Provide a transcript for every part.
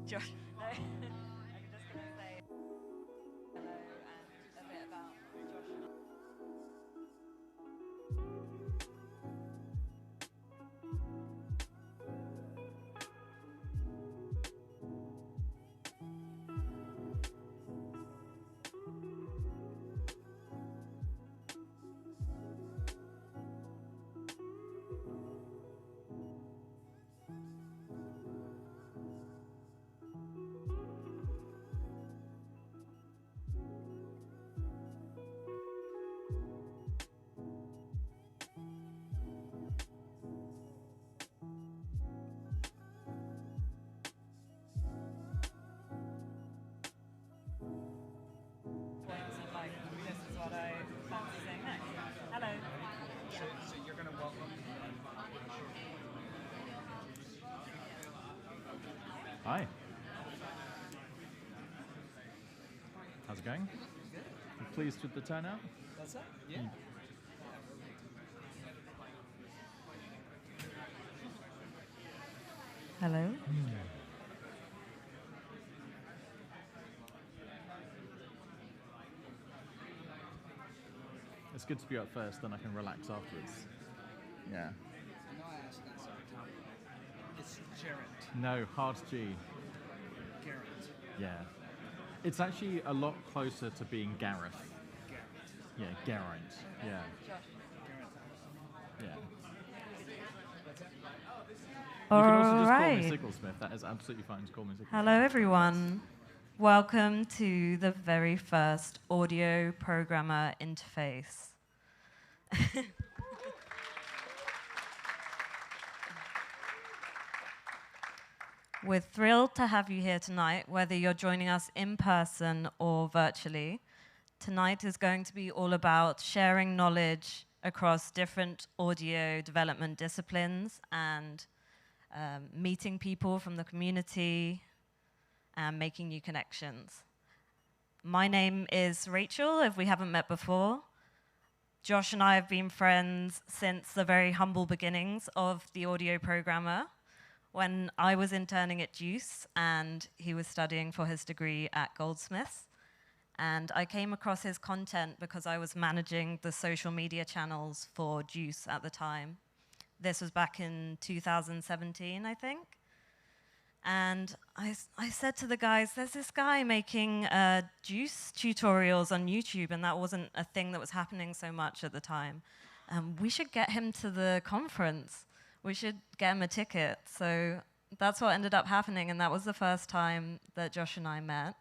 Josh. No. I'm just going to say hello and a bit about Josh and I. Hi. How's it going? Good. You pleased with the turnout? That's it? Yeah. Hello. It's good to be up first, then I can relax afterwards. Yeah. No, I asked that sometime. It's Gerent. No, hard G. Garrett. Yeah. It's actually a lot closer to being Gareth. Garrett. Yeah, Geraint. Yeah. Josh. Yeah. All You can also just call me right. Sicklesmith. That is absolutely fine to call me Sicklesmith. Hello, everyone. Welcome to the very first audio programmer interface. We're thrilled to have you here tonight, whether you're joining us in person or virtually. Tonight is going to be all about sharing knowledge across different audio development disciplines and meeting people from the community and making new connections. My name is Rachel, if we haven't met before. Josh and I have been friends since the very humble beginnings of the audio programmer, when I was interning at Juice and he was studying for his degree at Goldsmiths. And I came across his content because I was managing the social media channels for Juice at the time. This was back in 2017, I think. And I said to the guys, there's this guy making juice tutorials on YouTube, and that wasn't a thing that was happening so much at the time. We should get him to the conference. We should get him a ticket. So that's what ended up happening, and that was the first time that Josh and I met.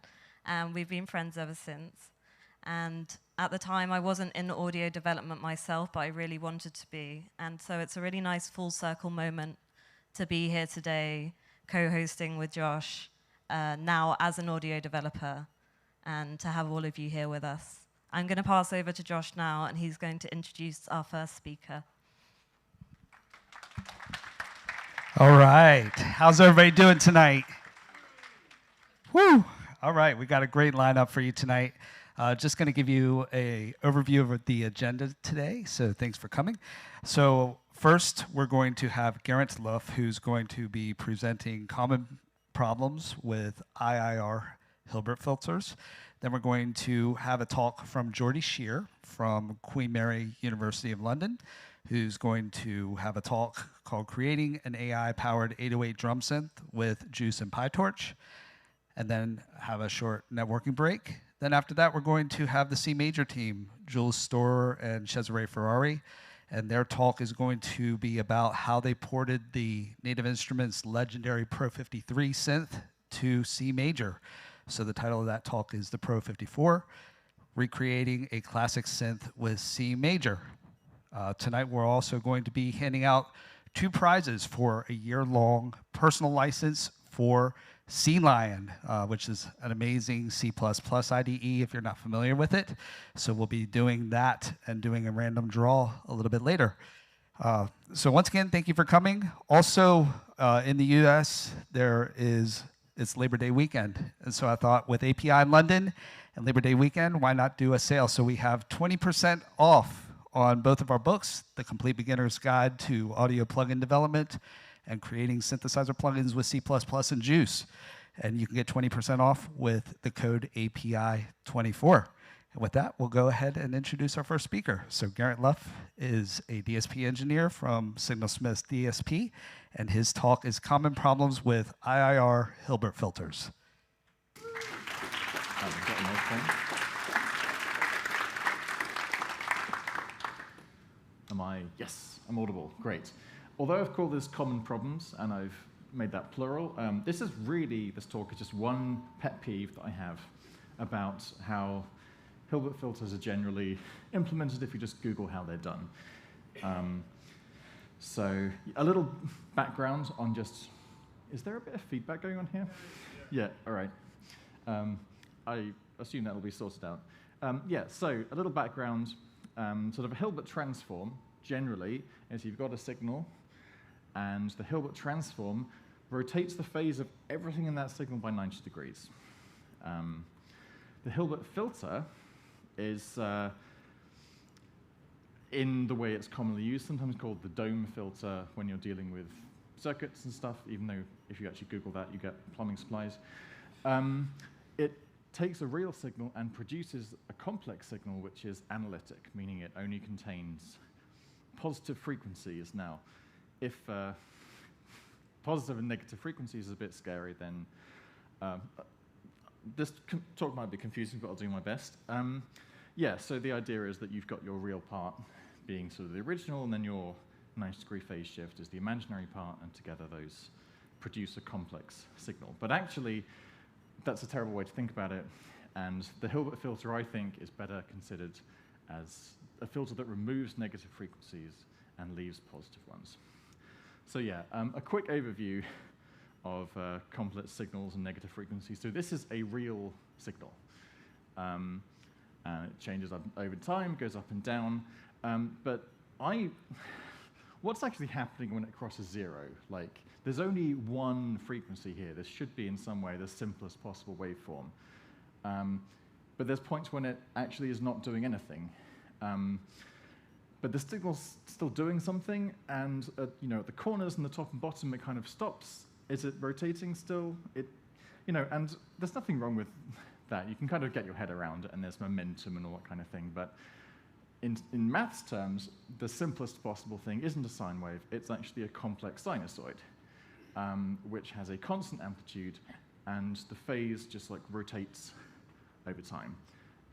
And we've been friends ever since. And at the time, I wasn't in audio development myself, but I really wanted to be. And so it's a really nice full circle moment to be here today, co-hosting with Josh, now as an audio developer, and to have all of you here with us. I'm going to pass over to Josh now, and he's going to introduce our first speaker. All right. How's everybody doing tonight? Woo! All right. We got a great lineup for you tonight. Just going to give you an overview of the agenda today, so thanks for coming. So first, we're going to have Geraint Luff, who's going to be presenting common problems with IIR Hilbert filters. Then we're going to have a talk from Geordie Shear from Queen Mary University of London, who's going to have a talk called Creating an AI-Powered 808 Drum Synth with Juice and PyTorch, and then have a short networking break. Then after that, we're going to have the C major team, Jules Storer and Cesare Ferrari, and their talk is going to be about how they ported the Native Instruments legendary Pro 53 synth to C major. So the title of that talk is the Pro 54, Recreating a Classic Synth with C major. Tonight, we're also going to be handing out 2 prizes for a year-long personal license for C Lion, which is an amazing C++ IDE if you're not familiar with it. So we'll be doing that and doing a random draw a little bit later. So once again, thank you for coming. Also, in the US, it's Labor Day weekend. And so I thought with API London and Labor Day weekend, why not do a sale? So we have 20% off on both of our books, The Complete Beginner's Guide to Audio Plugin Development and Creating Synthesizer Plugins with C++ and Juice. And you can get 20% off with the code API24. And with that, we'll go ahead and introduce our first speaker. So Geraint Luff is a DSP engineer from Signal Smith's DSP, and his talk is Common Problems with IIR Hilbert Filters. Yes, I'm audible, great. Although I've called this common problems, and I've made that plural, this talk is just one pet peeve that I have about how Hilbert filters are generally implemented if you just Google how they're done. So a little background on just, is there a bit of feedback going on here? Yeah, all right. I assume that'll be sorted out. So a little background, sort of a Hilbert transform generally is you've got a signal, and the Hilbert transform rotates the phase of everything in that signal by 90 degrees. The Hilbert filter is, in the way it's commonly used, sometimes called the dome filter when you're dealing with circuits and stuff, even though if you actually Google that, you get plumbing supplies. It takes a real signal and produces a complex signal which is analytic, meaning it only contains positive frequencies. Now, if positive and negative frequencies is a bit scary, then this talk might be confusing, but I'll do my best. Yeah, so the idea is that you've got your real part being sort of the original, and then your 90-degree phase shift is the imaginary part, and together those produce a complex signal. But actually, that's a terrible way to think about it, and the Hilbert filter, I think, is better considered as a filter that removes negative frequencies and leaves positive ones. So yeah, a quick overview of complex signals and negative frequencies. So this is a real signal. And it changes over time, goes up and down. But what's actually happening when it crosses zero? Like, there's only one frequency here. This should be, in some way, the simplest possible waveform. But there's points when it actually is not doing anything. But the signal's still doing something, and at the corners and the top and bottom, it kind of stops. Is it rotating still? And there's nothing wrong with that. You can kind of get your head around it, and there's momentum and all that kind of thing. But in maths terms, the simplest possible thing isn't a sine wave. It's actually a complex sinusoid, which has a constant amplitude, and the phase just like rotates over time.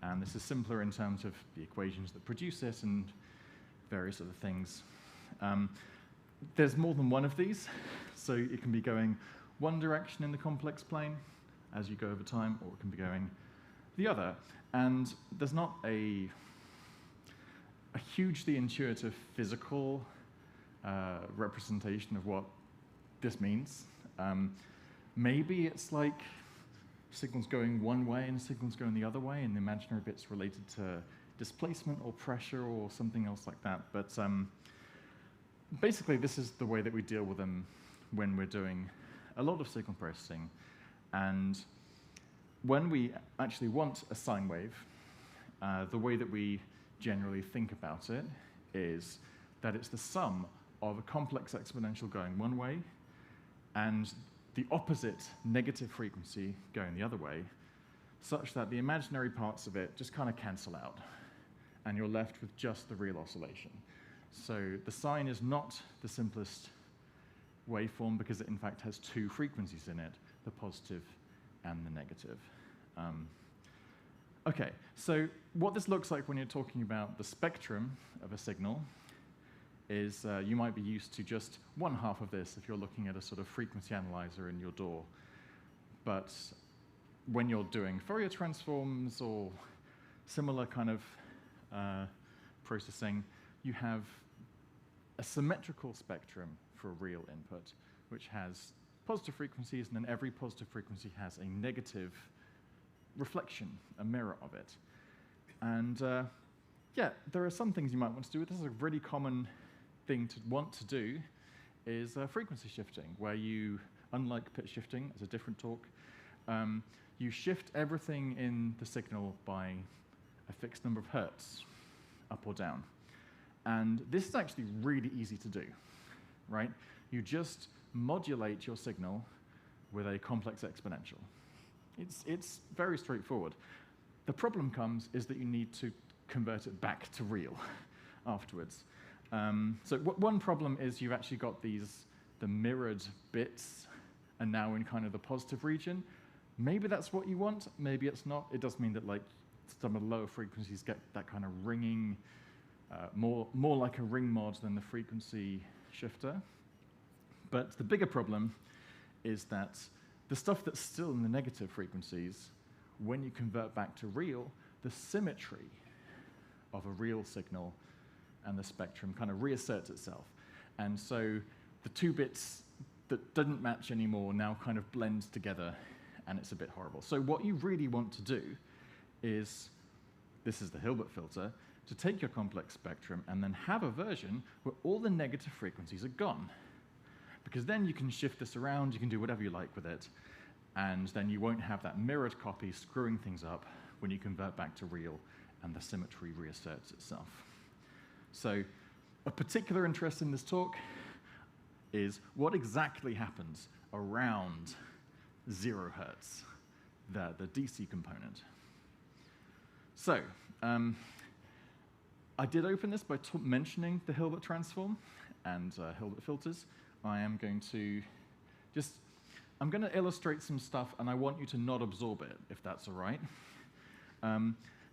And this is simpler in terms of the equations that produce it and various other things. There's more than one of these, so it can be going one direction in the complex plane as you go over time, or it can be going the other. And there's not a hugely intuitive physical representation of what this means. Maybe it's like signals going one way and signals going the other way, and the imaginary bit's related to displacement or pressure or something else like that. But basically, this is the way that we deal with them when we're doing a lot of signal processing. And when we actually want a sine wave, the way that we generally think about it is that it's the sum of a complex exponential going one way and the opposite negative frequency going the other way, such that the imaginary parts of it just kind of cancel out, and you're left with just the real oscillation. So the sine is not the simplest waveform because it in fact has two frequencies in it, the positive and the negative. Okay, so what this looks like when you're talking about the spectrum of a signal is you might be used to just one half of this if you're looking at a sort of frequency analyzer in your DAW. But when you're doing Fourier transforms or similar kind of processing, you have a symmetrical spectrum for a real input, which has positive frequencies, and then every positive frequency has a negative reflection, a mirror of it. And yeah, there are some things you might want to do. This is a really common thing to want to do, is frequency shifting, where you, unlike pitch shifting, it's a different talk, you shift everything in the signal by a fixed number of hertz, up or down. And this is actually really easy to do, right? You just modulate your signal with a complex exponential. It's very straightforward. The problem comes is that you need to convert it back to real afterwards. So one problem is you've actually got the mirrored bits are now in kind of the positive region. Maybe that's what you want, maybe it's not. It does mean that like some of the lower frequencies get that kind of ringing, more like a ring mod than the frequency shifter. But the bigger problem is that the stuff that's still in the negative frequencies, when you convert back to real, the symmetry of a real signal and the spectrum kind of reasserts itself. And so the two bits that didn't match anymore now kind of blend together, and it's a bit horrible. So what you really want to do is, this is the Hilbert filter, to take your complex spectrum and then have a version where all the negative frequencies are gone. because then you can shift this around, you can do whatever you like with it, and then you won't have that mirrored copy screwing things up when you convert back to real and the symmetry reasserts itself. So a particular interest in this talk is what exactly happens around 0 hertz, the DC component. So I did open this by mentioning the Hilbert transform and Hilbert filters. I am going to I'm going to illustrate some stuff, and I want you to not absorb it, if that's all right.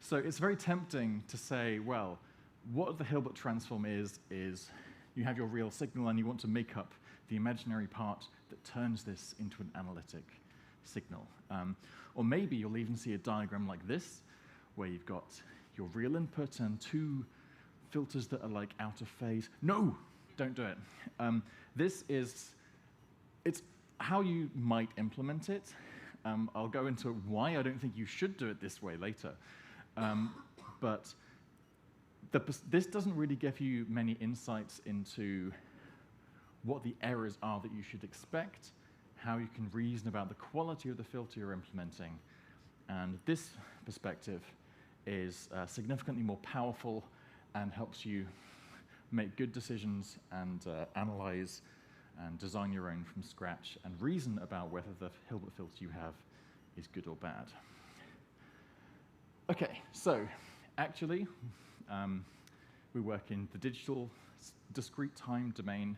So it's very tempting to say, well, what the Hilbert transform is you have your real signal, and you want to make up the imaginary part that turns this into an analytic signal. Or maybe you'll even see a diagram like this, where you've got your real input and 2 filters that are like out of phase. No, don't do it. It's how you might implement it. I'll go into why I don't think you should do it this way later. But this doesn't really give you many insights into what the errors are that you should expect, how you can reason about the quality of the filter you're implementing. And this perspective is significantly more powerful and helps you make good decisions and analyze and design your own from scratch and reason about whether the Hilbert filter you have is good or bad. Okay, so actually, we work in the digital discrete time domain,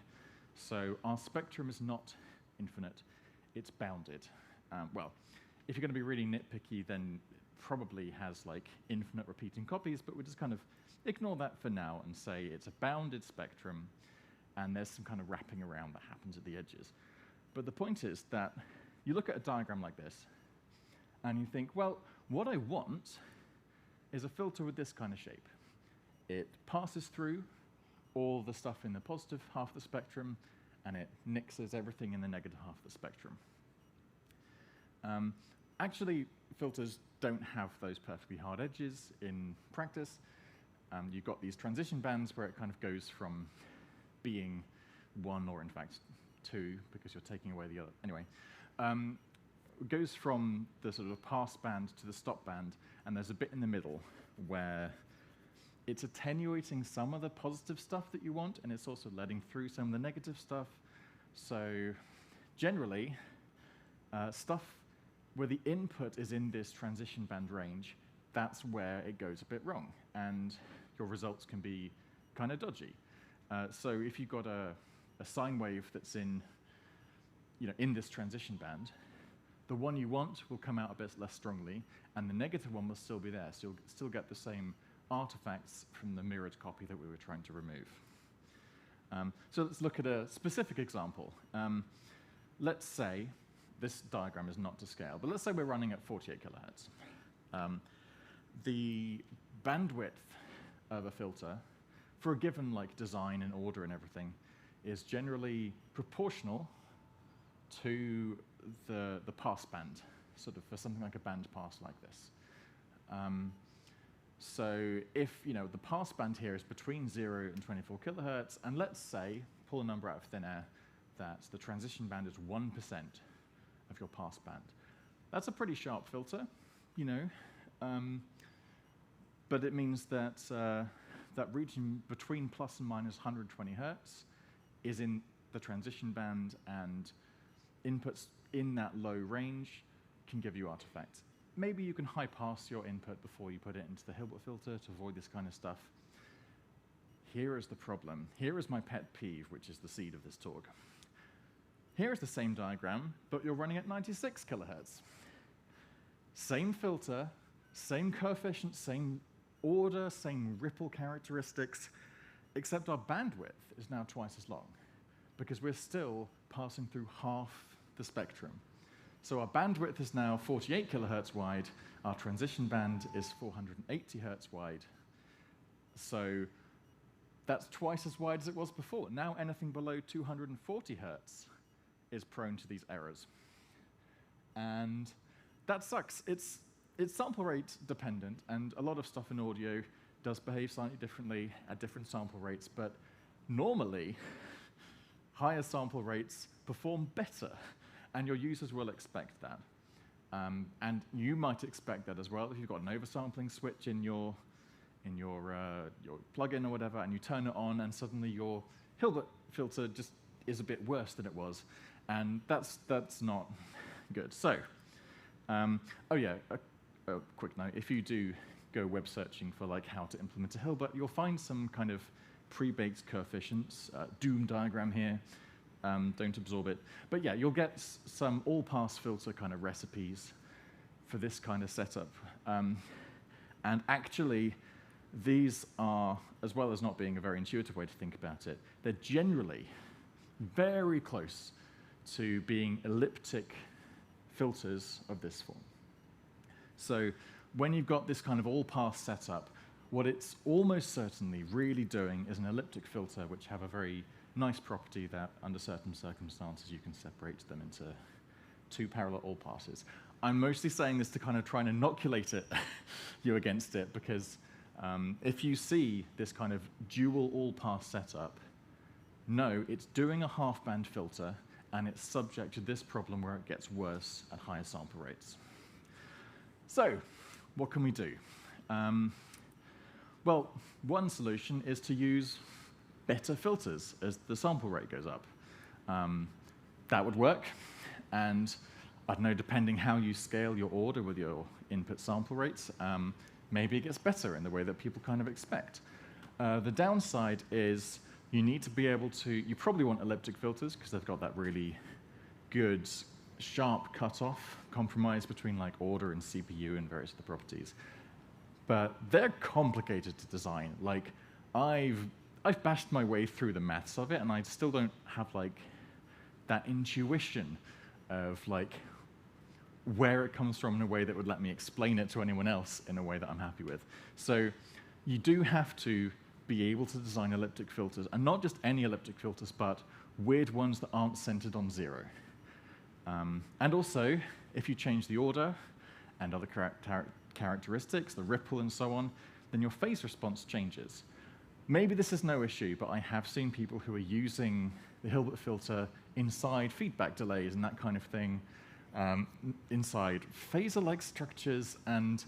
so our spectrum is not infinite, it's bounded. Well, if you're going to be really nitpicky, then it probably has like infinite repeating copies, but we'll just kind of ignore that for now and say it's a bounded spectrum, and there's some kind of wrapping around that happens at the edges. But the point is that you look at a diagram like this, and you think, well, what I want is a filter with this kind of shape. It passes through all the stuff in the positive half of the spectrum, and it nixes everything in the negative half of the spectrum. Actually, filters don't have those perfectly hard edges in practice. You've got these transition bands where it kind of goes from being 1, or in fact 2, because you're taking away the other. Anyway, it goes from the sort of pass band to the stop band, and there's a bit in the middle where it's attenuating some of the positive stuff that you want, and it's also letting through some of the negative stuff. So generally, stuff where the input is in this transition band range, that's where it goes a bit wrong, and your results can be kind of dodgy. So if you've got a sine wave that's in this transition band, the one you want will come out a bit less strongly, and the negative one will still be there, so you'll still get the same artifacts from the mirrored copy that we were trying to remove. So let's look at a specific example. Let's say, this diagram is not to scale, but let's say we're running at 48 kilohertz. The bandwidth of a filter for a given design and order and everything is generally proportional to the pass band, sort of for something like a band pass like this. So if the pass band here is between 0 and 24 kilohertz, and let's say, pull a number out of thin air, that the transition band is 1% of your pass band. That's a pretty sharp filter, but it means that that region between plus and minus 120 hertz is in the transition band, and inputs in that low range can give you artifacts. Maybe you can high pass your input before you put it into the Hilbert filter to avoid this kind of stuff. Here is the problem. Here is my pet peeve, which is the seed of this talk. Here is the same diagram, but you're running at 96 kilohertz. Same filter, same coefficient, same order, same ripple characteristics, except our bandwidth is now twice as long, because we're still passing through half the spectrum. So our bandwidth is now 48 kilohertz wide, our transition band is 480 hertz wide. So that's twice as wide as it was before. Now anything below 240 hertz is prone to these errors. And that sucks. It's sample rate dependent, and a lot of stuff in audio does behave slightly differently at different sample rates, but normally higher sample rates perform better, and your users will expect that. And you might expect that as well if you've got an oversampling switch in your plugin or whatever, and you turn it on, and suddenly your Hilbert filter just is a bit worse than it was, and that's not good. So, oh yeah, a quick note: if you do go web searching for like how to implement a Hilbert, you'll find some kind of pre-baked coefficients, doom diagram here. Don't absorb it. But yeah, you'll get some all-pass filter kind of recipes for this kind of setup. And actually, these are, as well as not being a very intuitive way to think about it, they're generally very close to being elliptic filters of this form. So when you've got this kind of all-pass setup, what it's almost certainly really doing is an elliptic filter, which have a very nice property that, under certain circumstances, you can separate them into two parallel all-passes. I'm mostly saying this to kind of try and inoculate you against it, because if you see this kind of dual all-pass setup, no, it's doing a half-band filter, and it's subject to this problem where it gets worse at higher sample rates. So, what can we do? Well, one solution is to use better filters as the sample rate goes up. That would work, and I don't know, depending how you scale your order with your input sample rates, maybe it gets better in the way that people kind of expect. The downside is you need to be able to, you probably want elliptic filters because they've got that really good, sharp cutoff compromise between like order and CPU and various other properties. But they're complicated to design. Like, I've bashed my way through the maths of it, and I still don't have like that intuition of like where it comes from in a way that would let me explain it to anyone else in a way that I'm happy with. So you do have to be able to design elliptic filters, and not just any elliptic filters, but weird ones that aren't centered on zero. And also, if you change the order and other characteristics, the ripple and so on, then your phase response changes. Maybe this is no issue, but I have seen people who are using the Hilbert filter inside feedback delays and that kind of thing, inside phasor-like structures, and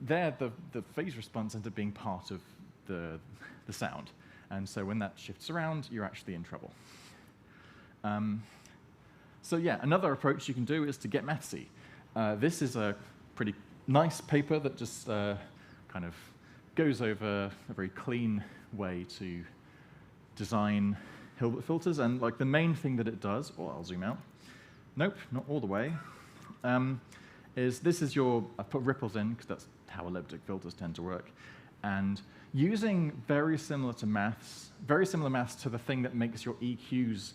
there the phase response ends up being part of the sound. And so when that shifts around, you're actually in trouble. So yeah, another approach you can do is to get mathsy. This is a pretty nice paper that just kind of goes over a very clean way to design Hilbert filters. And like the main thing that it does, or I'll zoom out. Nope, not all the way. Is this is your, I put ripples in because that's how elliptic filters tend to work. And using very similar maths to the thing that makes your EQs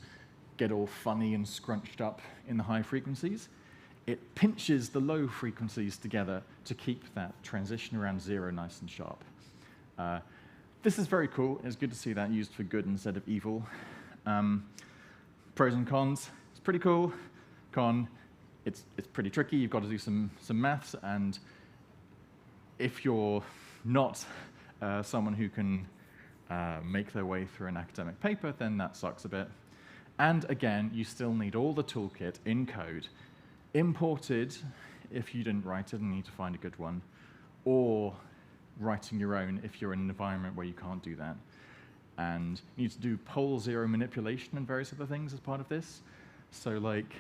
get all funny and scrunched up in the high frequencies, it pinches the low frequencies together to keep that transition around zero nice and sharp. This is very cool. It's good to see that used for good instead of evil. Pros and cons. It's pretty cool. Con, it's pretty tricky. You've got to do some maths, and if you're not someone who can make their way through an academic paper, then that sucks a bit. And again, you still need all the toolkit in code, imported if you didn't write it and need to find a good one, or writing your own if you're in an environment where you can't do that. And you need to do pole zero manipulation and various other things as part of this. So like,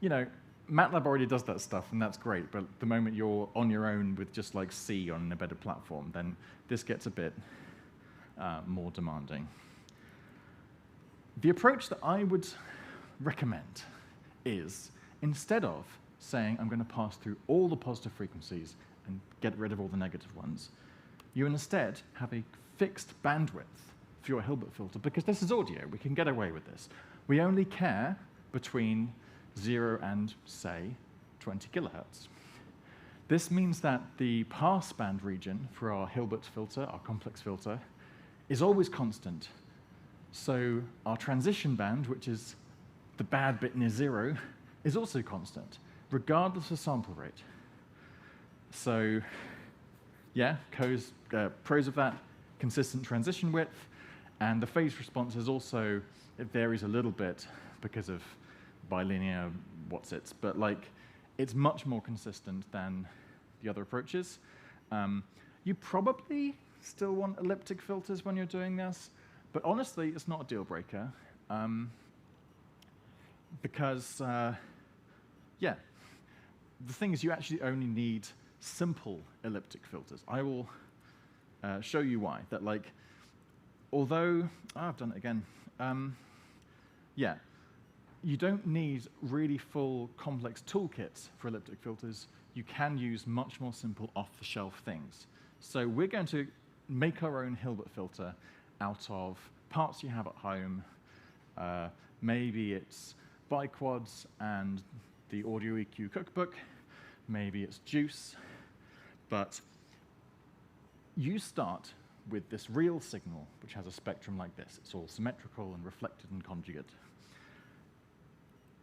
you know, MATLAB already does that stuff, and that's great, but the moment you're on your own with just like C on an embedded platform, then this gets a bit more demanding. The approach that I would recommend is, instead of saying I'm going to pass through all the positive frequencies and get rid of all the negative ones, you instead have a fixed bandwidth for your Hilbert filter, because this is audio. We can get away with this. We only care between 0 and, say, 20 kilohertz. This means that the pass band region for our Hilbert filter, our complex filter, is always constant. So our transition band, which is the bad bit near 0, is also constant, regardless of sample rate. So yeah, pros of that, consistent transition width, and the phase response is also It varies a little bit because of bilinear what's-its, but like, it's much more consistent than the other approaches. You probably still want elliptic filters when you're doing this, but honestly, it's not a deal breaker. Because, yeah, the thing is you actually only need simple elliptic filters. I will show you why. That like, although, I've done it again. Yeah, you don't need really full complex toolkits for elliptic filters. You can use much more simple off-the-shelf things. So we're going to make our own Hilbert filter out of parts you have at home. Maybe it's biquads and the Audio EQ cookbook. Maybe it's juice. But you start with this real signal, which has a spectrum like this. It's all symmetrical and reflected and conjugate.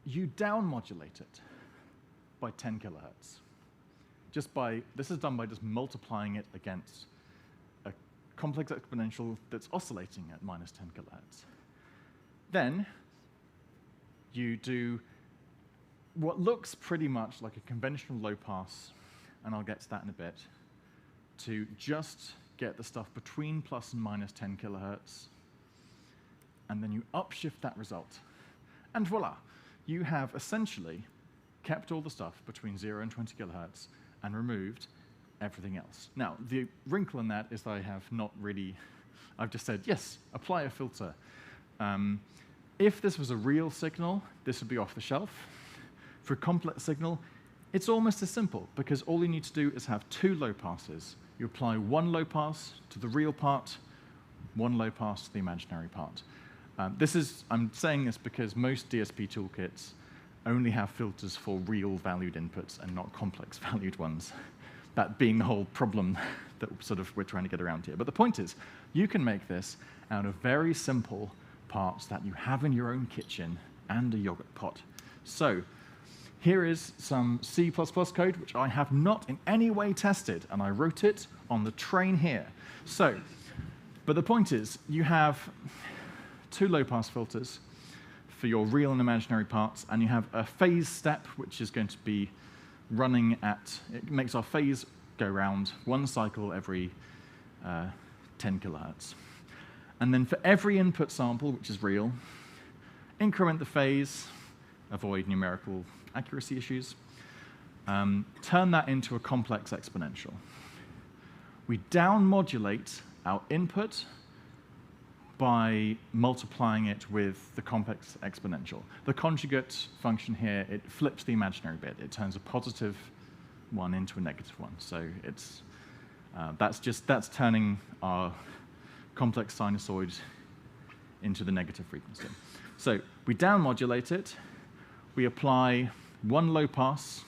You down-modulate it by 10 kilohertz. This is done by just multiplying it against a complex exponential that's oscillating at minus 10 kilohertz. Then you do what looks pretty much like a conventional low pass, and I'll get to that in a bit, to just get the stuff between plus and minus 10 kilohertz, and then you upshift that result. And voila, you have essentially kept all the stuff between 0 and 20 kilohertz and removed everything else. Now, the wrinkle in that is that I have not really, I've just said, yes, apply a filter. If this was a real signal, this would be off the shelf. For a complex signal, it's almost as simple, because all you need to do is have 2 low passes. You apply 1 low pass to the real part, 1 low pass to the imaginary part. I'm saying this because most DSP toolkits only have filters for real valued inputs and not complex valued ones. That being the whole problem that we're trying to get around here. But the point is, you can make this out of very simple parts that you have in your own kitchen and a yogurt pot. So here is some C++ code, which I have not in any way tested, and I wrote it on the train here. So, but the point is, you have 2 low-pass filters for your real and imaginary parts, and you have a phase step, which is going to be running at, it makes our phase go round 1 cycle every 10 kilohertz. And then for every input sample, which is real, increment the phase, avoid numerical accuracy issues, turn that into a complex exponential. We down-modulate our input by multiplying it with the complex exponential. The conjugate function here, it flips the imaginary bit. It turns a positive 1 into a negative 1. So it's, that's turning our complex sinusoid into the negative frequency. So we down-modulate it. We apply 1 low pass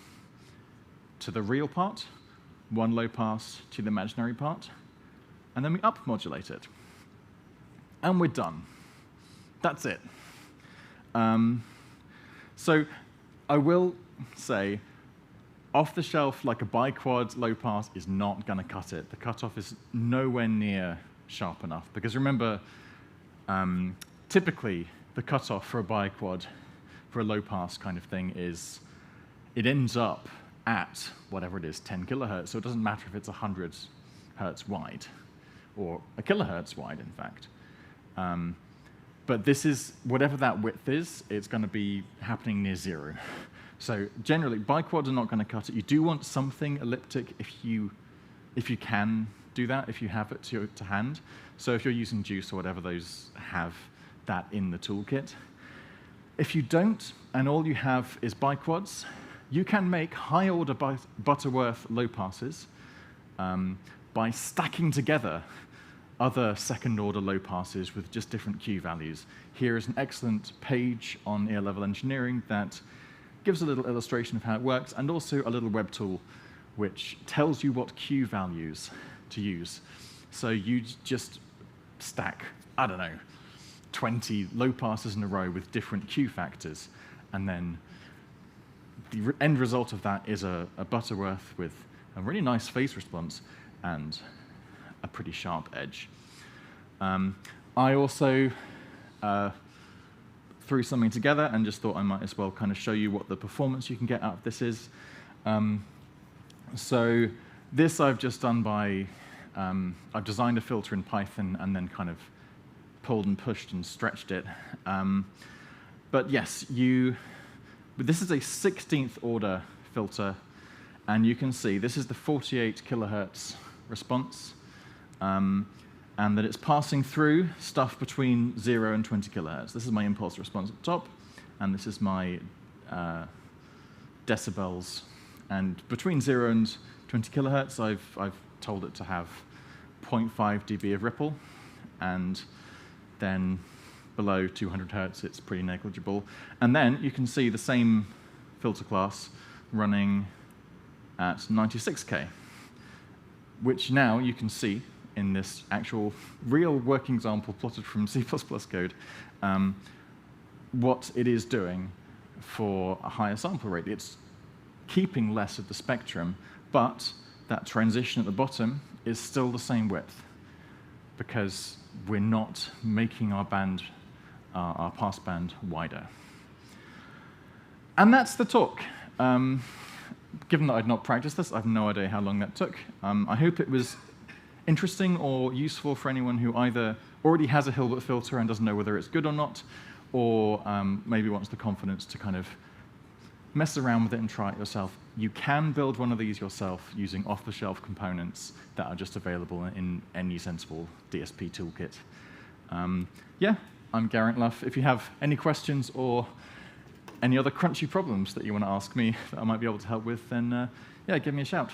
to the real part, 1 low pass to the imaginary part, and then we up-modulate it. And we're done. That's it. So I will say, off the shelf, like a biquad low pass is not going to cut it. The cutoff is nowhere near sharp enough. Because remember, typically, the cutoff for a biquad, for a low pass kind of thing, is it ends up at whatever it is, 10 kilohertz. So it doesn't matter if it's 100 hertz wide, or a kilohertz wide, in fact. But this is, whatever that width is, it's going to be happening near 0. So generally, biquads are not going to cut it. You do want something elliptic if you can do that, if you have it to hand. So if you're using Juice or whatever, those have that in the toolkit. If you don't, and all you have is biquads, you can make high-order Butterworth low passes by stacking together other second-order low passes with just different Q values. Here is an excellent page on ear-level engineering that gives a little illustration of how it works, and also a little web tool which tells you what Q values to use. So you just stack, I don't know, 20 low passes in a row with different Q factors, and then the end result of that is a Butterworth with a really nice phase response and a pretty sharp edge. I also threw something together and just thought I might as well kind of show you what the performance you can get out of this is. So this I've just done by, I've designed a filter in Python and then kind of pulled and pushed and stretched it. But yes, this is a 16th order filter, and you can see this is the 48 kilohertz response, and that it's passing through stuff between 0 and 20 kilohertz. This is my impulse response at the top, and this is my decibels. And between 0 and 20 kilohertz, I've told it to have 0.5 dB of ripple, and then below 200 hertz, it's pretty negligible. And then you can see the same filter class running at 96K, which now you can see in this actual real working example plotted from C++ code, what it is doing for a higher sample rate. It's keeping less of the spectrum, but that transition at the bottom is still the same width because we're not making our band, our pass band wider. And that's the talk. Given that I'd not practiced this, I have no idea how long that took. I hope it was interesting or useful for anyone who either already has a Hilbert filter and doesn't know whether it's good or not, or maybe wants the confidence to kind of mess around with it and try it yourself. You can build one of these yourself using off-the-shelf components that are just available in any sensible DSP toolkit. Yeah, I'm Geraint Luff. If you have any questions or any other crunchy problems that you want to ask me that I might be able to help with, then yeah, give me a shout.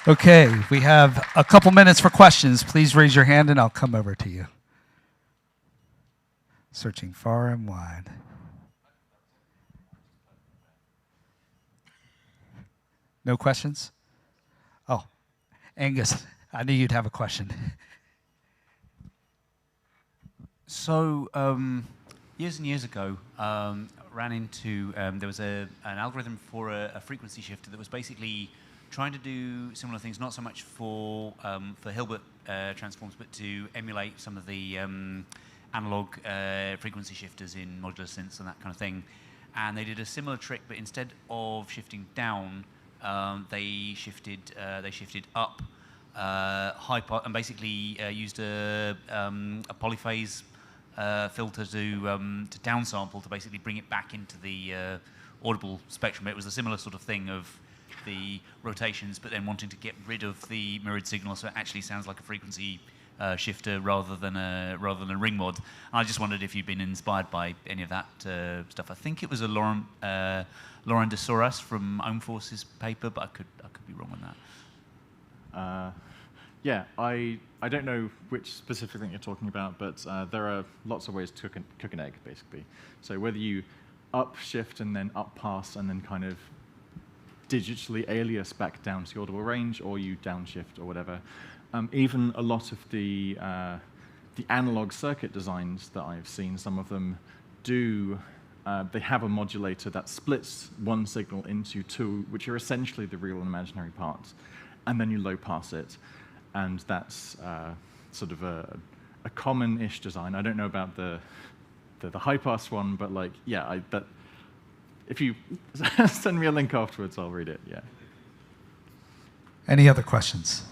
Okay, we have a couple minutes for questions. Please raise your hand and I'll come over to you. Searching far and wide. No questions? Oh, Angus, I knew you'd have a question. So years and years ago, ran into, there was an algorithm for a frequency shifter that was basically trying to do similar things, not so much for Hilbert transforms, but to emulate some of the analog frequency shifters in modular synths and that kind of thing. And they did a similar trick, but instead of shifting down, they shifted up, high pass, and basically used a polyphase filter to downsample to basically bring it back into the audible spectrum. It was a similar sort of thing of the rotations, but then wanting to get rid of the mirrored signal, so it actually sounds like a frequency shifter rather than a ring mod. And I just wondered if you'd been inspired by any of that stuff. I think it was a Laurent de Soras from Ohmforce's paper, but I could be wrong on that. Yeah, I don't know which specific thing you're talking about, but there are lots of ways to cook an egg, basically. So whether you upshift and then up pass and then kind of digitally alias back down to the audible range, or you downshift or whatever. Even a lot of the analog circuit designs that I've seen, some of them do, they have a modulator that splits one signal into two, which are essentially the real and imaginary parts, and then you low pass it. And that's sort of a common-ish design. I don't know about the high pass one, but like, yeah, if you send me a link afterwards, I'll read it, yeah. Any other questions?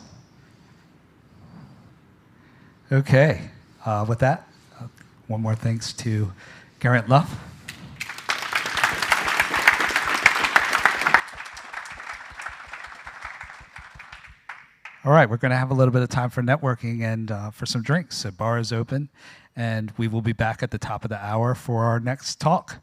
Okay, with that, one more thanks to Geraint Luff. All right, we're going to have a little bit of time for networking and for some drinks. The bar is open, and we will be back at the top of the hour for our next talk.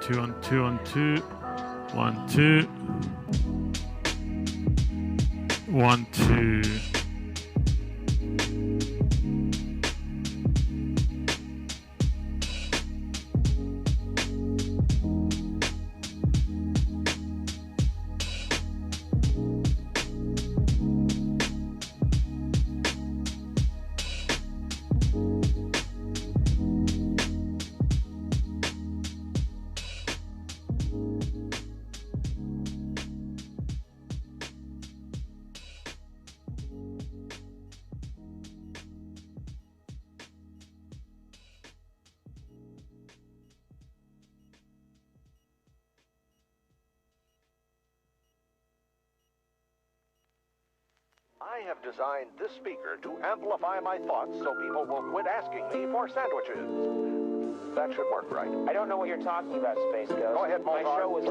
Two on two on two. 1 2. 1 2. I have designed this speaker to amplify my thoughts so people will quit asking me for sandwiches. That should work, right? I don't know what you're talking about, Space Ghost. Go ahead, My Moltar. show was...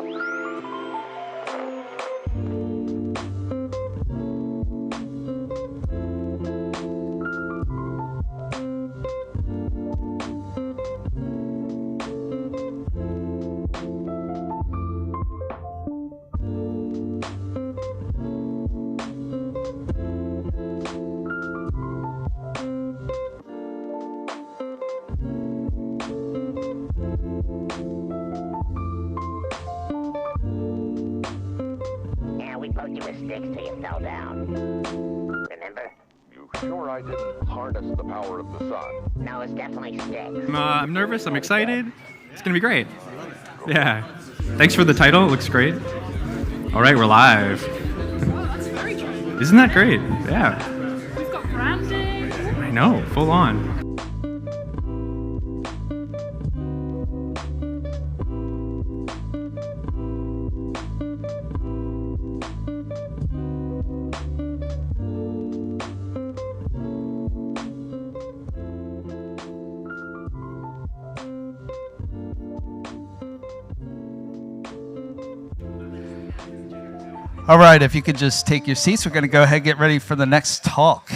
You with sticks till you fell down. Remember? You sure I didn't harness the power of the sun? No, it's definitely sticks. I'm nervous. I'm excited. It's going to be great. Yeah. Thanks for the title. It looks great. All right, we're live. Isn't that great? Yeah. We've got branding. I know. Full on. All right, if you could just take your seats, we're going to go ahead and get ready for the next talk.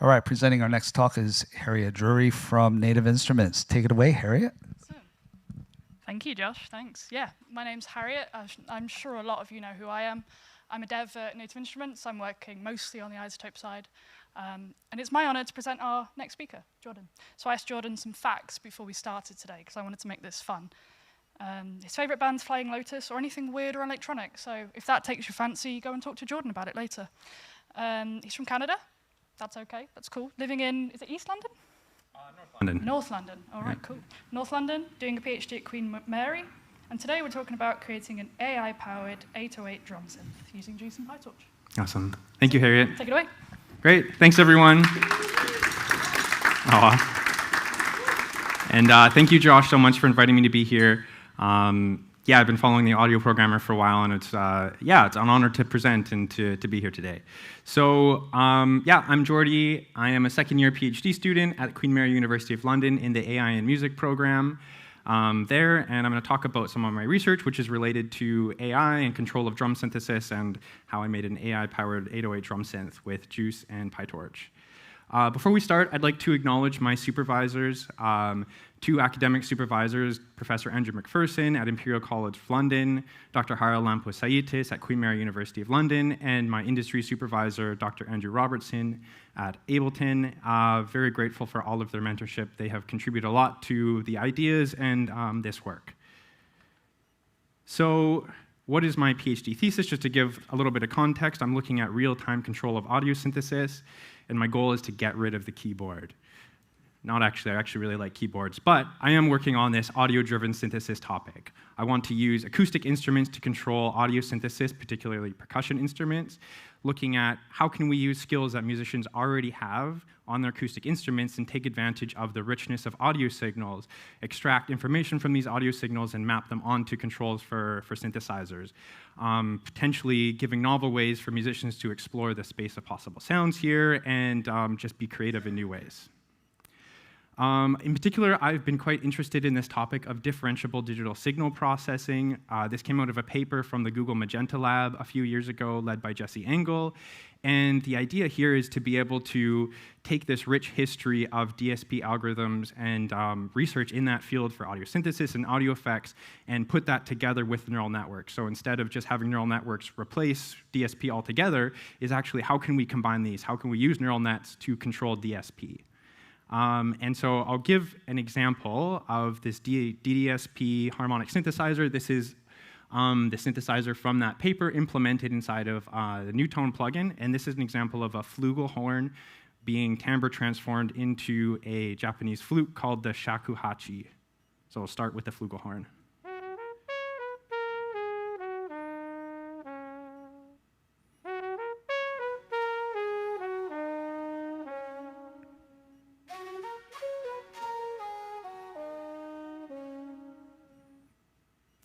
All right, presenting our next talk is Harriet Drury from Native Instruments. Take it away, Harriet. Awesome. Thank you, Josh. Thanks. Yeah, my name's Harriet. I'm sure a lot of you know who I am. I'm a dev at Native Instruments. I'm working mostly on the isotope side. And it's my honor to present our next speaker, Jordan. So I asked Jordan some facts before we started today, because I wanted to make this fun. His favorite band's Flying Lotus, or anything weird or electronic. So if that takes your fancy, go and talk to Jordan about it later. He's from Canada. That's okay. That's cool. Living in, is it East London? North London. North London. All right, cool. North London, doing a PhD at Queen Mary. And today we're talking about creating an AI-powered 808 drum synth using Juice and PyTorch. Awesome. Thank you, Harriet. Take it away. Great. Thanks, everyone. Aw. And thank you, Josh, so much for inviting me to be here. Yeah, I've been following the audio programmer for a while, and it's an honor to present and to be here today. So yeah, I'm Jordy. I am a second-year PhD student at Queen Mary University of London in the AI and Music program there, and I'm going to talk about some of my research, which is related to AI and control of drum synthesis and how I made an AI-powered 808 drum synth with Juice and PyTorch. Before we start, I'd like to acknowledge my supervisors, two academic supervisors, Professor Andrew McPherson at Imperial College of London, Dr. Hara Lamposaitis at Queen Mary University of London, and my industry supervisor, Dr. Andrew Robertson at Ableton. Very grateful for all of their mentorship. They have contributed a lot to the ideas and this work. So what is my PhD thesis? Just to give a little bit of context, I'm looking at real-time control of audio synthesis, and my goal is to get rid of the keyboard. Not actually, I actually really like keyboards, but I am working on this audio-driven synthesis topic. I want to use acoustic instruments to control audio synthesis, particularly percussion instruments, looking at how can we use skills that musicians already have on their acoustic instruments and take advantage of the richness of audio signals, extract information from these audio signals and map them onto controls for synthesizers, potentially giving novel ways for musicians to explore the space of possible sounds here and just be creative in new ways. In particular, I've been quite interested in this topic of differentiable digital signal processing. This came out of a paper from the Google Magenta Lab a few years ago, led by Jesse Engel. And the idea here is to be able to take this rich history of DSP algorithms and research in that field for audio synthesis and audio effects and put that together with neural networks. So instead of just having neural networks replace DSP altogether, is actually how can we combine these? How can we use neural nets to control DSP? And so I'll give an example of this DDSP harmonic synthesizer. This is the synthesizer from that paper implemented inside of the Newtone plugin. And this is an example of a flugelhorn being timbre transformed into a Japanese flute called the shakuhachi. So we'll start with the flugelhorn.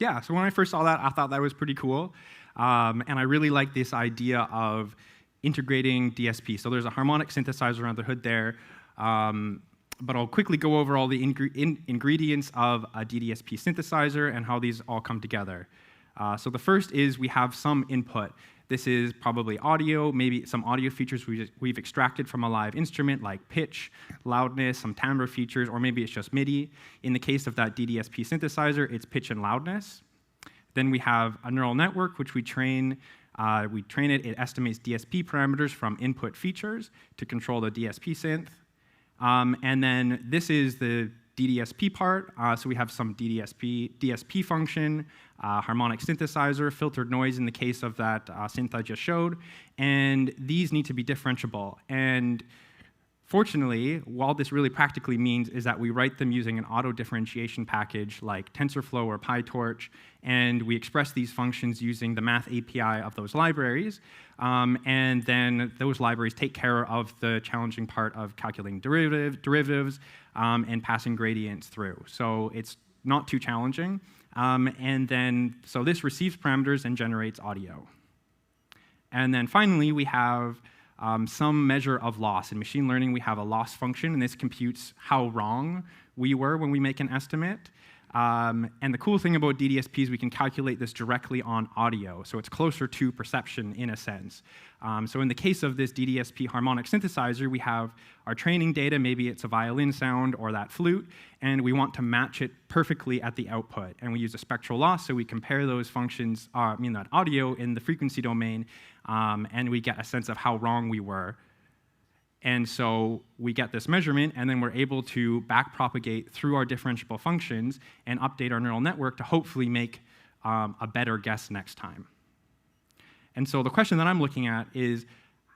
Yeah, so when I first saw that, I thought that was pretty cool. And I really like this idea of integrating DSP. So there's a harmonic synthesizer under the hood there. But I'll quickly go over all the ingredients of a DDSP synthesizer and how these all come together. So the first is we have some input. This is probably audio, maybe some audio features we've extracted from a live instrument, like pitch, loudness, some timbre features, or maybe it's just MIDI. In the case of that DDSP synthesizer, it's pitch and loudness. Then we have a neural network, which we train it, it estimates DSP parameters from input features to control the DSP synth. And then this is the DDSP part, so we have some DSP function, harmonic synthesizer, filtered noise in the case of that synth I just showed, and these need to be differentiable. And fortunately, what this really practically means is that we write them using an auto-differentiation package like TensorFlow or PyTorch, and we express these functions using the math API of those libraries, and then those libraries take care of the challenging part of calculating derivatives and passing gradients through. So it's not too challenging. So this receives parameters and generates audio. And then finally, we have some measure of loss. In machine learning, we have a loss function, and this computes how wrong we were when we make an estimate. And the cool thing about DDSP is we can calculate this directly on audio, so it's closer to perception in a sense. So in the case of this DDSP harmonic synthesizer, we have our training data, maybe it's a violin sound or that flute, and we want to match it perfectly at the output. And we use a spectral loss, so we compare those functions, that audio in the frequency domain, and we get a sense of how wrong we were. And so we get this measurement, and then we're able to backpropagate through our differentiable functions and update our neural network to hopefully make a better guess next time. And so the question that I'm looking at is,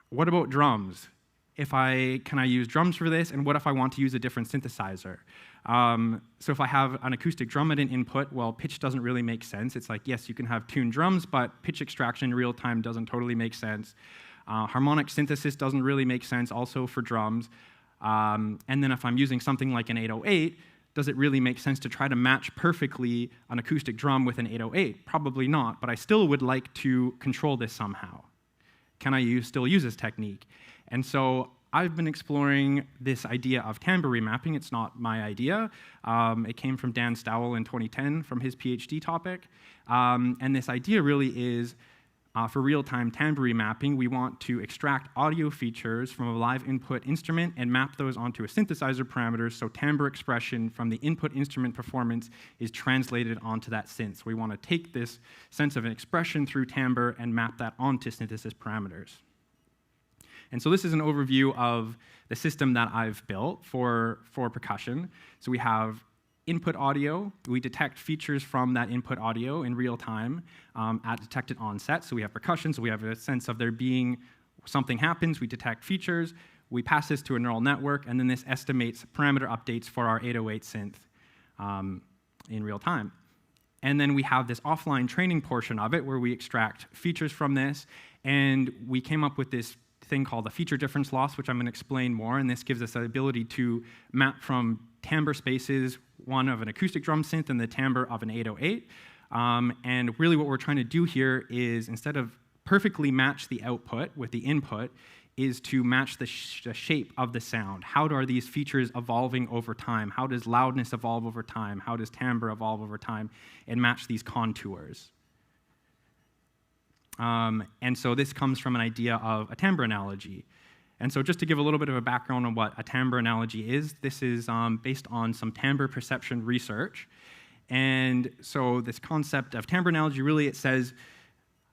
what about drums? Can I use drums for this, and what if I want to use a different synthesizer? So if I have an acoustic drum at an input, well, pitch doesn't really make sense. It's like, yes, you can have tuned drums, but pitch extraction in real time doesn't totally make sense. Harmonic synthesis doesn't really make sense also for drums. And then if I'm using something like an 808, does it really make sense to try to match perfectly an acoustic drum with an 808? Probably not, but I still would like to control this somehow. Can I still use this technique? And so I've been exploring this idea of timbre remapping. It's not my idea. It came from Dan Stowell in 2010 from his PhD topic. And this idea really is, for real-time timbre remapping, we want to extract audio features from a live input instrument and map those onto a synthesizer parameters, so timbre expression from the input instrument performance is translated onto that synth. So we want to take this sense of an expression through timbre and map that onto synthesis parameters. And so this is an overview of the system that I've built for percussion. So we have input audio. We detect features from that input audio in real time at detected onset. So we have percussion, so we have a sense of there being something happens. We detect features. We pass this to a neural network, and then this estimates parameter updates for our 808 synth in real time. And then we have this offline training portion of it where we extract features from this, and we came up with this thing called the feature difference loss, which I'm going to explain more, and this gives us the ability to map from timbre spaces, one of an acoustic drum synth and the timbre of an 808. And really what we're trying to do here is, instead of perfectly match the output with the input, is to match the shape of the sound. How are these features evolving over time? How does loudness evolve over time? How does timbre evolve over time? And match these contours. And so this comes from an idea of a timbre analogy. And so just to give a little bit of a background on what a timbre analogy is, this is based on some timbre perception research. And so this concept of timbre analogy, really it says,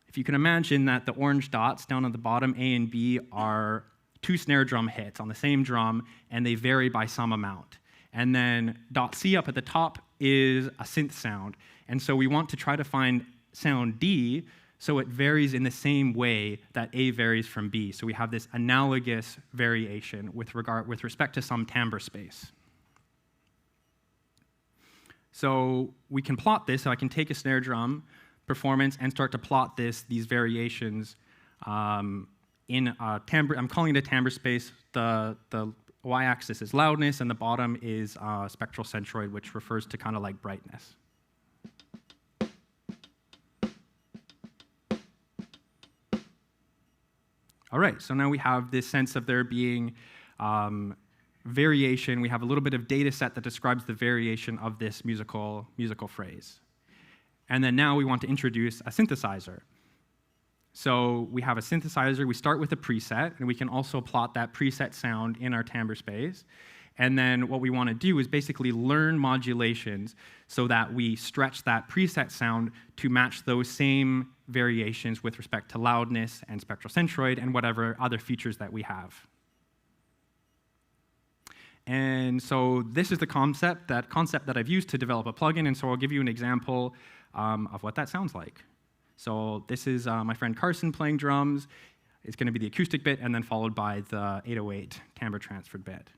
if you can imagine that the orange dots down at the bottom, A and B, are two snare drum hits on the same drum, and they vary by some amount. And then dot C up at the top is a synth sound. And so we want to try to find sound D so it varies in the same way that A varies from B. So we have this analogous variation with respect to some timbre space. So we can plot this. So I can take a snare drum performance and start to plot these variations in a timbre. I'm calling it a timbre space. The y-axis is loudness, and the bottom is spectral centroid, which refers to kind of like brightness. All right, so now we have this sense of there being variation. We have a little bit of data set that describes the variation of this musical phrase. And then now we want to introduce a synthesizer. So we have a synthesizer. We start with a preset, and we can also plot that preset sound in our timbre space. And then what we want to do is basically learn modulations so that we stretch that preset sound to match those same variations with respect to loudness and spectral centroid and whatever other features that we have. And so this is the concept that I've used to develop a plugin, and so I'll give you an example of what that sounds like. So this is my friend Carson playing drums. It's going to be the acoustic bit, and then followed by the 808 timbre transferred bit.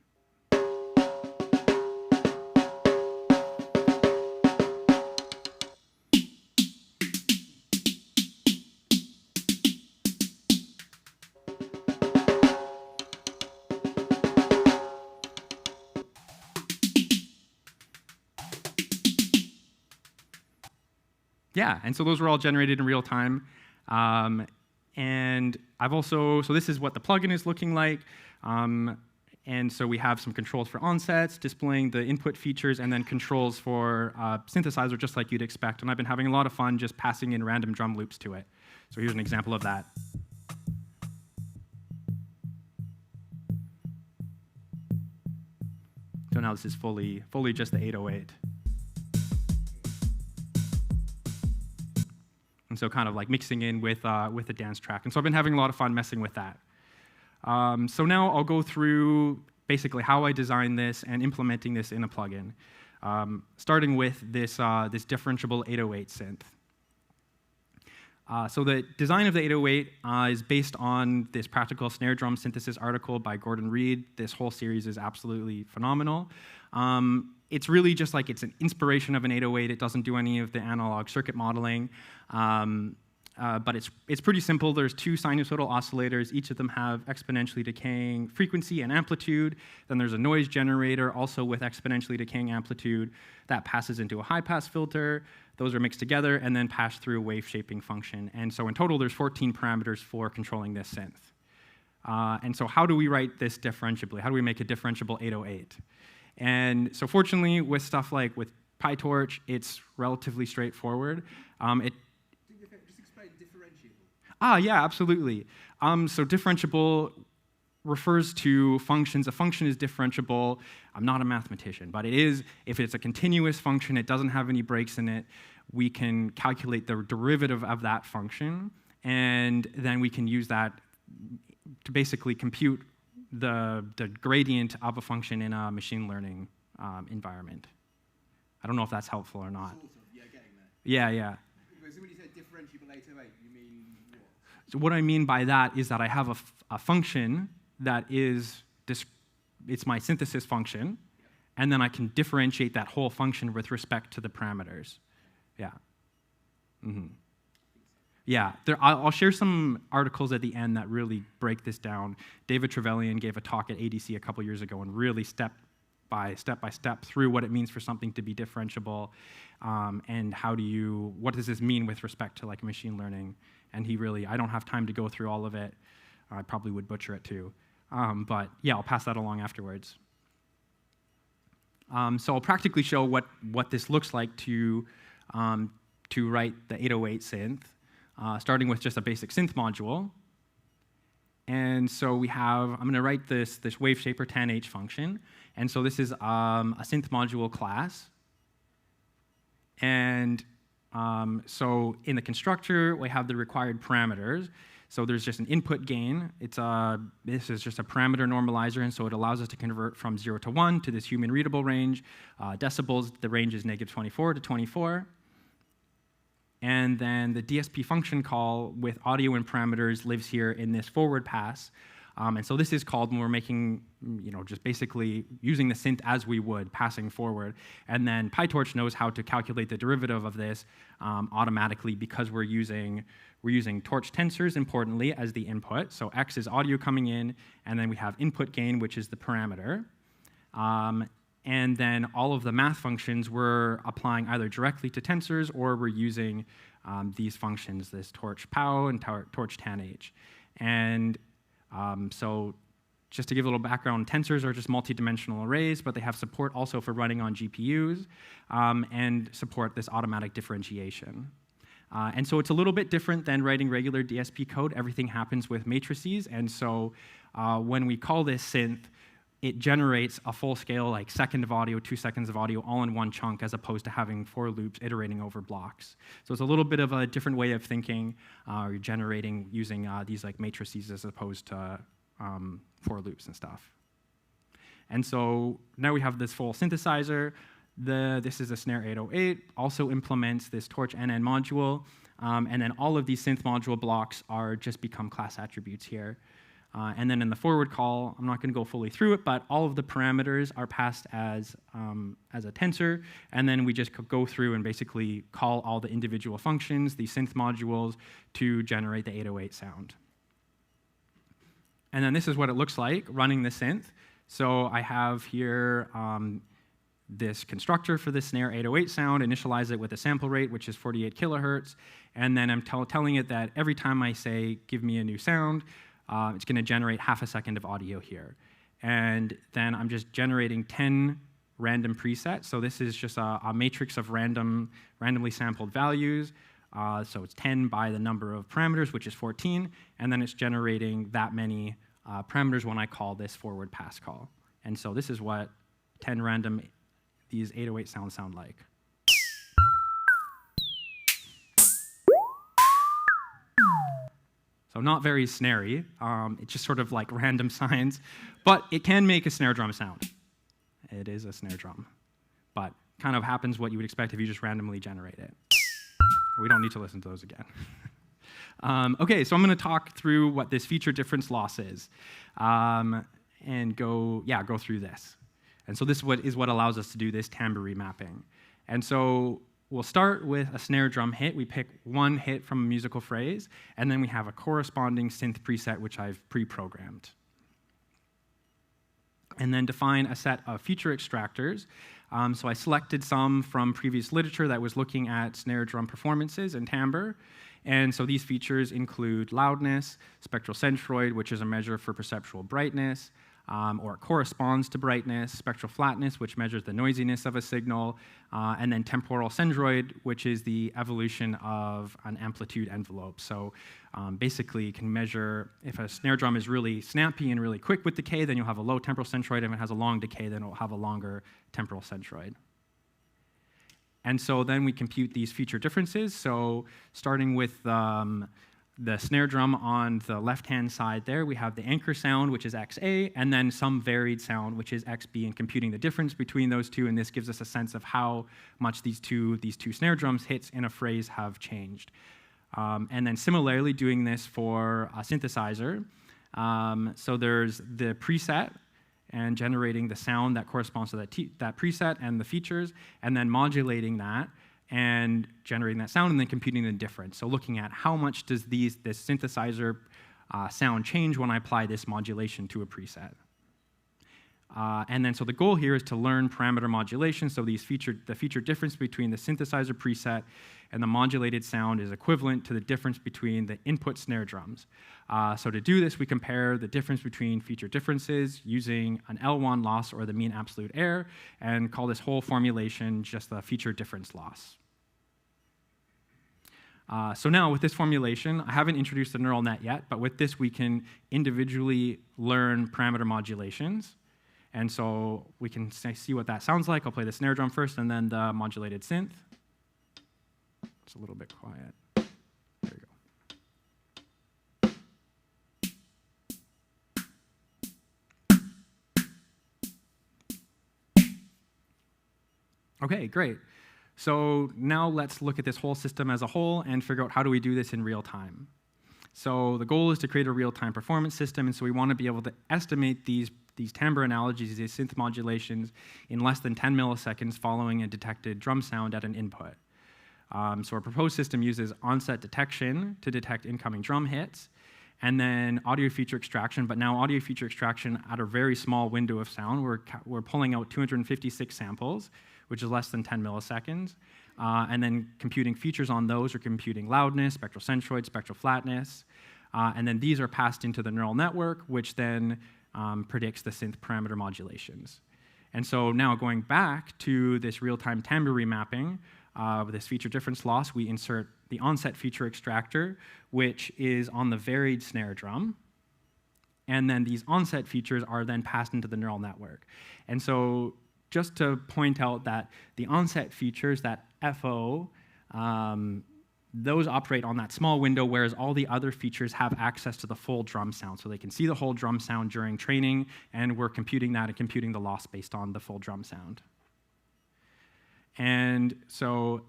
Yeah, and so those were all generated in real time. And I've also, so this is what the plugin is looking like. And so we have some controls for onsets, displaying the input features, and then controls for synthesizer, just like you'd expect. And I've been having a lot of fun just passing in random drum loops to it. So here's an example of that. So now this is fully just the 808. And so kind of like mixing in with a dance track. And so I've been having a lot of fun messing with that. So now I'll go through basically how I designed this and implementing this in a plugin, starting with this differentiable 808 synth. So the design of the 808 is based on this practical snare drum synthesis article by Gordon Reed. This whole series is absolutely phenomenal. It's really just like it's an inspiration of an 808. It doesn't do any of the analog circuit modeling. But it's pretty simple. There's two sinusoidal oscillators. Each of them have exponentially decaying frequency and amplitude. Then there's a noise generator, also with exponentially decaying amplitude, that passes into a high-pass filter. Those are mixed together and then pass through a wave-shaping function. And so in total, there's 14 parameters for controlling this synth. And so how do we write this differentiably? How do we make a differentiable 808? And so fortunately, with stuff like with PyTorch, it's relatively straightforward. Just explain differentiable. Yeah, absolutely. So differentiable refers to functions. A function is differentiable. I'm not a mathematician, but it is, if it's a continuous function, it doesn't have any breaks in it, we can calculate the derivative of that function, and then we can use that to basically compute the gradient of a function in a machine learning environment. I don't know if that's helpful or not. Sort of, yeah, getting there. Yeah. So when you say differentiable 808, you mean what? So what I mean by that is that I have a function that is it's my synthesis function, and then I can differentiate that whole function with respect to the parameters. Yeah. Yeah, I'll share some articles at the end that really break this down. David Trevelyan gave a talk at ADC a couple years ago and really step by step through what it means for something to be differentiable, and what does this mean with respect to like machine learning. And I don't have time to go through all of it. I probably would butcher it too. But yeah, I'll pass that along afterwards. So I'll practically show what this looks like to write the 808 synth. Starting with just a basic synth module. And so I'm going to write this wave shaper tanh function. And so this is a synth module class. And so in the constructor, we have the required parameters. So there's just an input gain. This is just a parameter normalizer, and so it allows us to convert from 0 to 1 to this human readable range. Decibels, the range is -24 to 24. And then the DSP function call with audio and parameters lives here in this forward pass. And so this is called when we're making, just basically using the synth as we would, passing forward. And then PyTorch knows how to calculate the derivative of this automatically because we're using torch tensors, importantly, as the input. So X is audio coming in, and then we have input gain, which is the parameter. And then all of the math functions we're applying either directly to tensors or we're using these functions, this torch pow and torch tanh. And so just to give a little background, tensors are just multi-dimensional arrays, but they have support also for running on GPUs and support this automatic differentiation. And so it's a little bit different than writing regular DSP code. Everything happens with matrices. And so when we call this synth, it generates a full scale, like second of audio, 2 seconds of audio, all in one chunk, as opposed to having for loops iterating over blocks. So it's a little bit of a different way of thinking. You're generating using these like matrices as opposed to for loops and stuff. And so now we have this full synthesizer. This is a snare 808, also implements this torch NN module. And then all of these synth module blocks just become class attributes here. And then in the forward call, I'm not going to go fully through it, but all of the parameters are passed as a tensor, and then we just go through and basically call all the individual functions, the synth modules, to generate the 808 sound. And then this is what it looks like running the synth. So I have here this constructor for the snare 808 sound, initialize it with a sample rate, which is 48 kilohertz, and then I'm telling it that every time I say, give me a new sound, it's going to generate half a second of audio here. And then I'm just generating 10 random presets. So this is just a matrix of randomly sampled values. So it's 10 by the number of parameters, which is 14. And then it's generating that many parameters when I call this forward pass call. And so this is what 10 random these 808 sounds sound like. So not very snarey. It's just sort of like random signs. But it can make a snare drum sound. It is a snare drum. But kind of happens what you would expect if you just randomly generate it. We don't need to listen to those again. OK, so I'm going to talk through what this feature difference loss is and go through this. And so this is what allows us to do this timbre remapping. And so we'll start with a snare drum hit. We pick one hit from a musical phrase, and then we have a corresponding synth preset, which I've pre-programmed. And then define a set of feature extractors. So I selected some from previous literature that was looking at snare drum performances and timbre. And so these features include loudness, spectral centroid, which is a measure for perceptual brightness, or it corresponds to brightness, spectral flatness, which measures the noisiness of a signal, and then temporal centroid, which is the evolution of an amplitude envelope. So basically, you can measure if a snare drum is really snappy and really quick with decay, then you'll have a low temporal centroid. If it has a long decay, then it'll have a longer temporal centroid. And so then we compute these feature differences. So starting with the snare drum on the left-hand side there, we have the anchor sound, which is XA, and then some varied sound, which is XB, and computing the difference between those two, and this gives us a sense of how much these two snare drums hits in a phrase have changed. And then similarly, doing this for a synthesizer. So there's the preset, and generating the sound that corresponds to that preset and the features, and then modulating that and generating that sound, and then computing the difference. So looking at how much does this synthesizer sound change when I apply this modulation to a preset. And then so the goal here is to learn parameter modulation. So the feature difference between the synthesizer preset and the modulated sound is equivalent to the difference between the input snare drums. So to do this, we compare the difference between feature differences using an L1 loss, or the mean absolute error, and call this whole formulation just the feature difference loss. So now with this formulation, I haven't introduced the neural net yet, but with this we can individually learn parameter modulations. And so we can see what that sounds like. I'll play the snare drum first and then the modulated synth. It's a little bit quiet. There you go. Okay, great. So now let's look at this whole system as a whole and figure out how do we do this in real time. So the goal is to create a real-time performance system, and so we want to be able to estimate these timbre analogies, these synth modulations, in less than 10 milliseconds following a detected drum sound at an input. So our proposed system uses onset detection to detect incoming drum hits, and then audio feature extraction, but now audio feature extraction at a very small window of sound. We're pulling out 256 samples, which is less than 10 milliseconds, and then computing features on those, or computing loudness, spectral centroid, spectral flatness, and then these are passed into the neural network, which then predicts the synth parameter modulations. And so now going back to this real-time timbre remapping, with this feature difference loss, we insert the onset feature extractor, which is on the varied snare drum. And then these onset features are then passed into the neural network. And so just to point out that the onset features, that FO, those operate on that small window, whereas all the other features have access to the full drum sound. So they can see the whole drum sound during training, and we're computing that and computing the loss based on the full drum sound. And so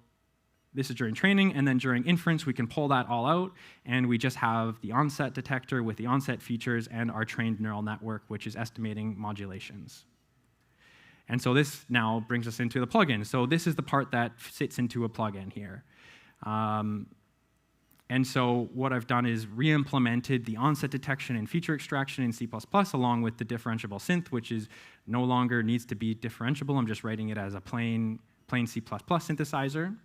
this is during training, and then during inference, we can pull that all out, and we just have the onset detector with the onset features and our trained neural network, which is estimating modulations. And so this now brings us into the plugin. So this is the part that sits into a plugin here. And so what I've done is re-implemented the onset detection and feature extraction in C++ along with the differentiable synth, which is no longer needs to be differentiable. I'm just writing it as a plain C++ synthesizer.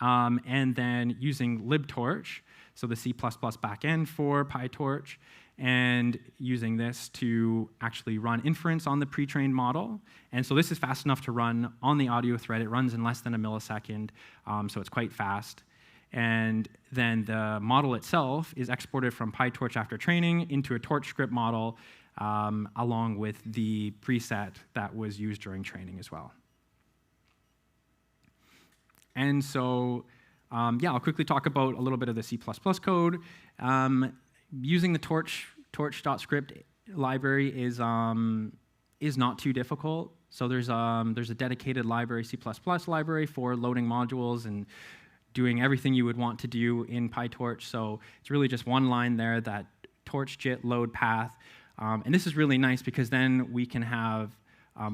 And then using libtorch, so the C++ backend for PyTorch, and using this to actually run inference on the pre-trained model. And so this is fast enough to run on the audio thread. It runs in less than a millisecond, so it's quite fast. And then the model itself is exported from PyTorch after training into a torch script model, along with the preset that was used during training as well. And so, yeah, I'll quickly talk about a little bit of the C++ code. Using the torch.script library is not too difficult. So there's a dedicated library, C++ library, for loading modules and doing everything you would want to do in PyTorch. So it's really just one line there, that torch jit load path. And this is really nice because then we can have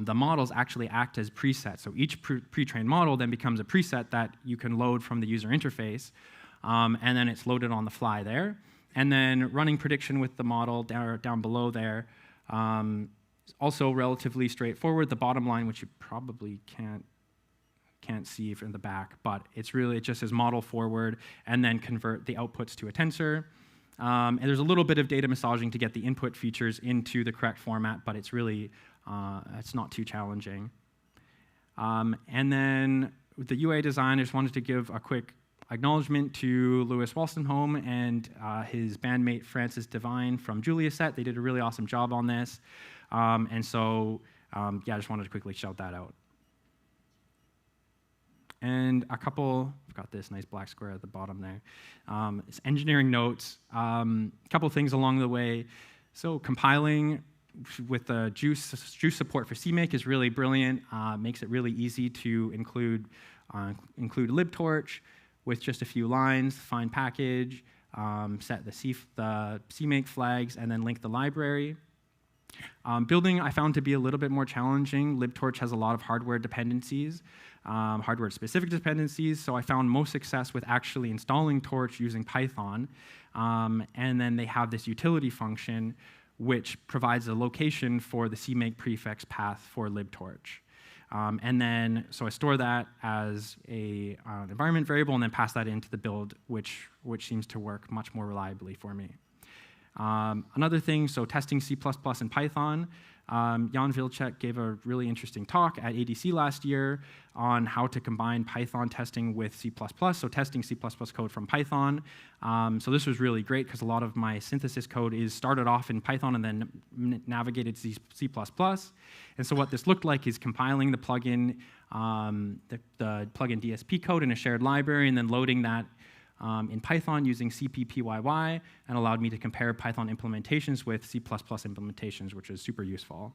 the models actually act as presets. So each pre-trained model then becomes a preset that you can load from the user interface, and then it's loaded on the fly there. And then running prediction with the model down below there is also relatively straightforward. The bottom line, which you probably can't see from the back, but it just says model forward and then convert the outputs to a tensor. And there's a little bit of data massaging to get the input features into the correct format, but it's really it's not too challenging. And then with the UI design, I just wanted to give a quick acknowledgement to Louis Wolstenholme and his bandmate Francis Devine from Juliaset. They did a really awesome job on this. And so, yeah, I just wanted to quickly shout that out. And I've got this nice black square at the bottom there. It's engineering notes, a couple things along the way. So compiling with the juice support for CMake is really brilliant. Makes it really easy to include libtorch with just a few lines, find package, set the CMake flags, and then link the library. Building I found to be a little bit more challenging. libtorch has a lot of hardware dependencies, hardware-specific dependencies, so I found most success with actually installing Torch using Python. And then they have this utility function which provides a location for the CMake prefix path for libtorch. And then, so I store that as an environment variable and then pass that into the build, which seems to work much more reliably for me. Another thing, so testing C++ and Python. Jan Vilcek gave a really interesting talk at ADC last year on how to combine Python testing with C++, so testing C++ code from Python. So this was really great because a lot of my synthesis code is started off in Python and then navigated C++. And so what this looked like is compiling the plugin, the plugin DSP code in a shared library and then loading that in Python using CPPYY and allowed me to compare Python implementations with C++ implementations, which is super useful.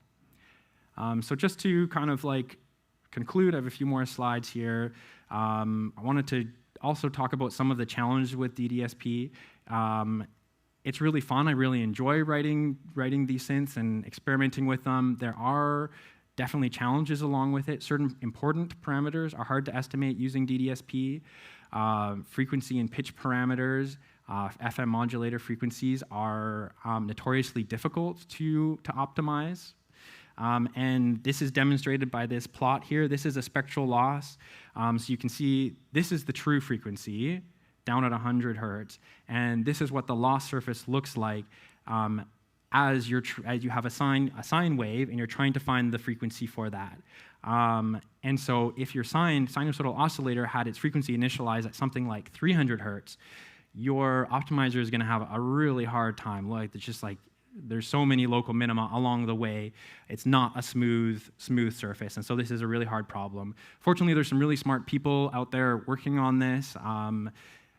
So just to kind of like conclude, I have a few more slides here. I wanted to also talk about some of the challenges with DDSP. It's really fun. I really enjoy writing these synths and experimenting with them. There are definitely challenges along with it. Certain important parameters are hard to estimate using DDSP. Frequency and pitch parameters, FM modulator frequencies are notoriously difficult to optimize. And this is demonstrated by this plot here. This is a spectral loss. So you can see this is the true frequency down at 100 hertz. And this is what the loss surface looks like as you have a sine wave and you're trying to find the frequency for that. And so if your sinusoidal oscillator had its frequency initialized at something like 300 hertz, your optimizer is going to have a really hard time. Like it's just like there's so many local minima along the way. It's not a smooth surface, and so this is a really hard problem. Fortunately, there's some really smart people out there working on this.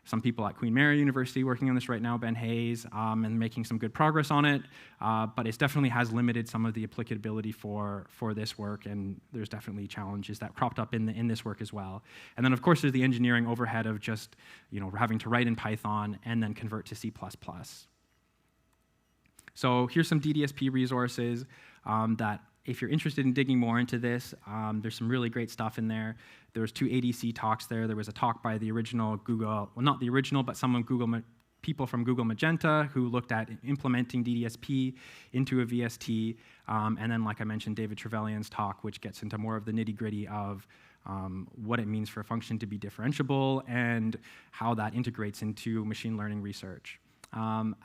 Some people at Queen Mary University working on this right now, Ben Hayes, and making some good progress on it. But it definitely has limited some of the applicability for this work, and there's definitely challenges that cropped up in this work as well. And then, of course, there's the engineering overhead of just having to write in Python and then convert to C++. So here's some DDSP resources that if you're interested in digging more into this, there's some really great stuff in there. There was 2 ADC talks there. There was a talk by the original Google, well, not the original, but some people from Google Magenta who looked at implementing DDSP into a VST. And then, like I mentioned, David Trevelyan's talk, which gets into more of the nitty-gritty of what it means for a function to be differentiable and how that integrates into machine learning research.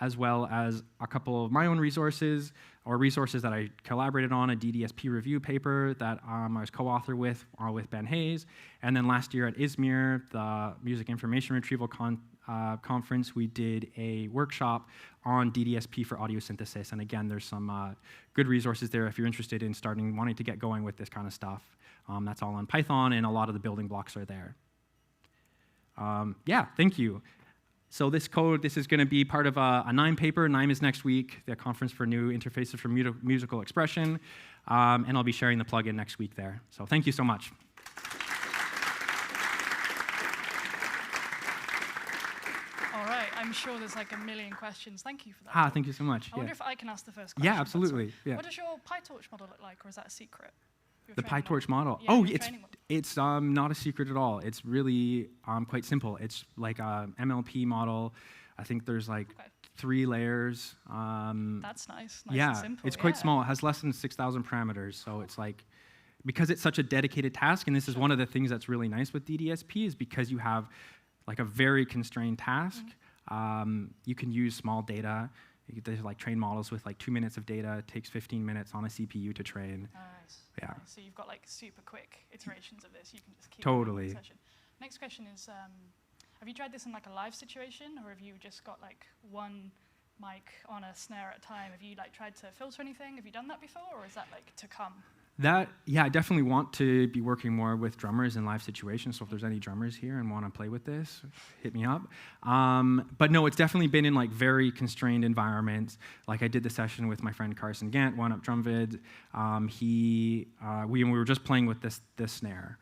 As well as a couple of my own resources, or resources that I collaborated on, a DDSP review paper that I was co-author with Ben Hayes. And then last year at Izmir, the Music Information Retrieval Conference, we did a workshop on DDSP for audio synthesis. And again, there's some good resources there if you're interested in wanting to get going with this kind of stuff. That's all on Python, and a lot of the building blocks are there. Yeah, thank you. So this is going to be part of a NIME paper. NIME is next week, the Conference for New Interfaces for Musical Expression. And I'll be sharing the plugin next week there. So thank you so much. All right, I'm sure there's like a million questions. Thank you for that. Thank you so much. I wonder if I can ask the first question. Yeah, absolutely. Yeah. What does your PyTorch model look like, or is that a secret? The PyTorch model? Yeah, oh, it's not a secret at all. It's really quite simple. It's like a MLP model. I think there's like 3 layers. That's nice. Nice yeah, and simple. It's quite small. It has less than 6,000 parameters. So it's like, because it's such a dedicated task, and this is one of the things that's really nice with DDSP, is because you have like a very constrained task, you can use small data. There's like train models with like 2 minutes of data. It takes 15 minutes on a CPU to train. Nice. Yeah. Nice. So you've got like super quick iterations of this. You can just keep totally. Session. Next question is, have you tried this in like a live situation, or have you just got like one mic on a snare at a time? Have you like tried to filter anything? Have you done that before, or is that like to come? Yeah, I definitely want to be working more with drummers in live situations, so if there's any drummers here and want to play with this, hit me up. But no, it's definitely been in like very constrained environments. Like I did the session with my friend Carson Gant, One Up Drumvid. We were just playing with this snare.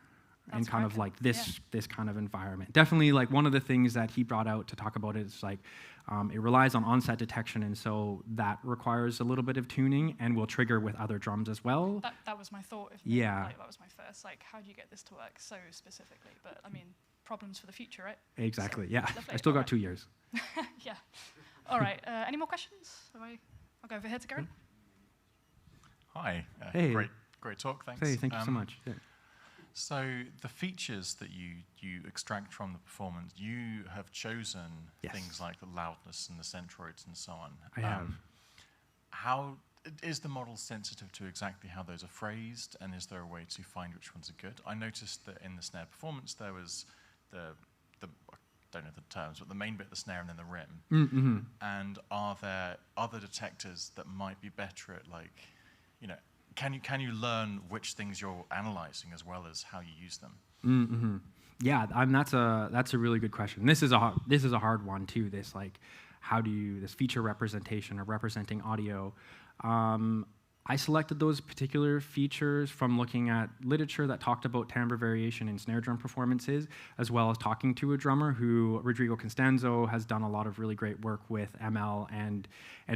And kind of like this kind of environment. Definitely like one of the things that he brought out to talk about is like It relies on onset detection, and so that requires a little bit of tuning and will trigger with other drums as well. That was my thought. Yeah. That was my first. Like, how do you get this to work so specifically? But I mean, problems for the future, right? Exactly. So, yeah. lovely. I still got Alright. 2 years. Yeah. All right. Any more questions? I'll go over here to Gary. Hi. Hey. Great talk. Thanks. Hey, thank you so much. Yeah. So the features that you extract from the performance, you have chosen things like the loudness and the centroids and so on. I have. How is the model sensitive to exactly how those are phrased, and is there a way to find which ones are good? I noticed that in the snare performance there was the I don't know the terms, but the main bit of the snare and then the rim. Mm-hmm. And are there other detectors that might be better at, like, you know, can you learn which things you're analyzing as well as how you use them? Mm-hmm. Yeah, that's a really good question. This is a hard one too. This, like, how do you, this feature representation or representing audio? I selected those particular features from looking at literature that talked about timbre variation in snare drum performances, as well as talking to a drummer who, Rodrigo Constanzo, has done a lot of really great work with ML and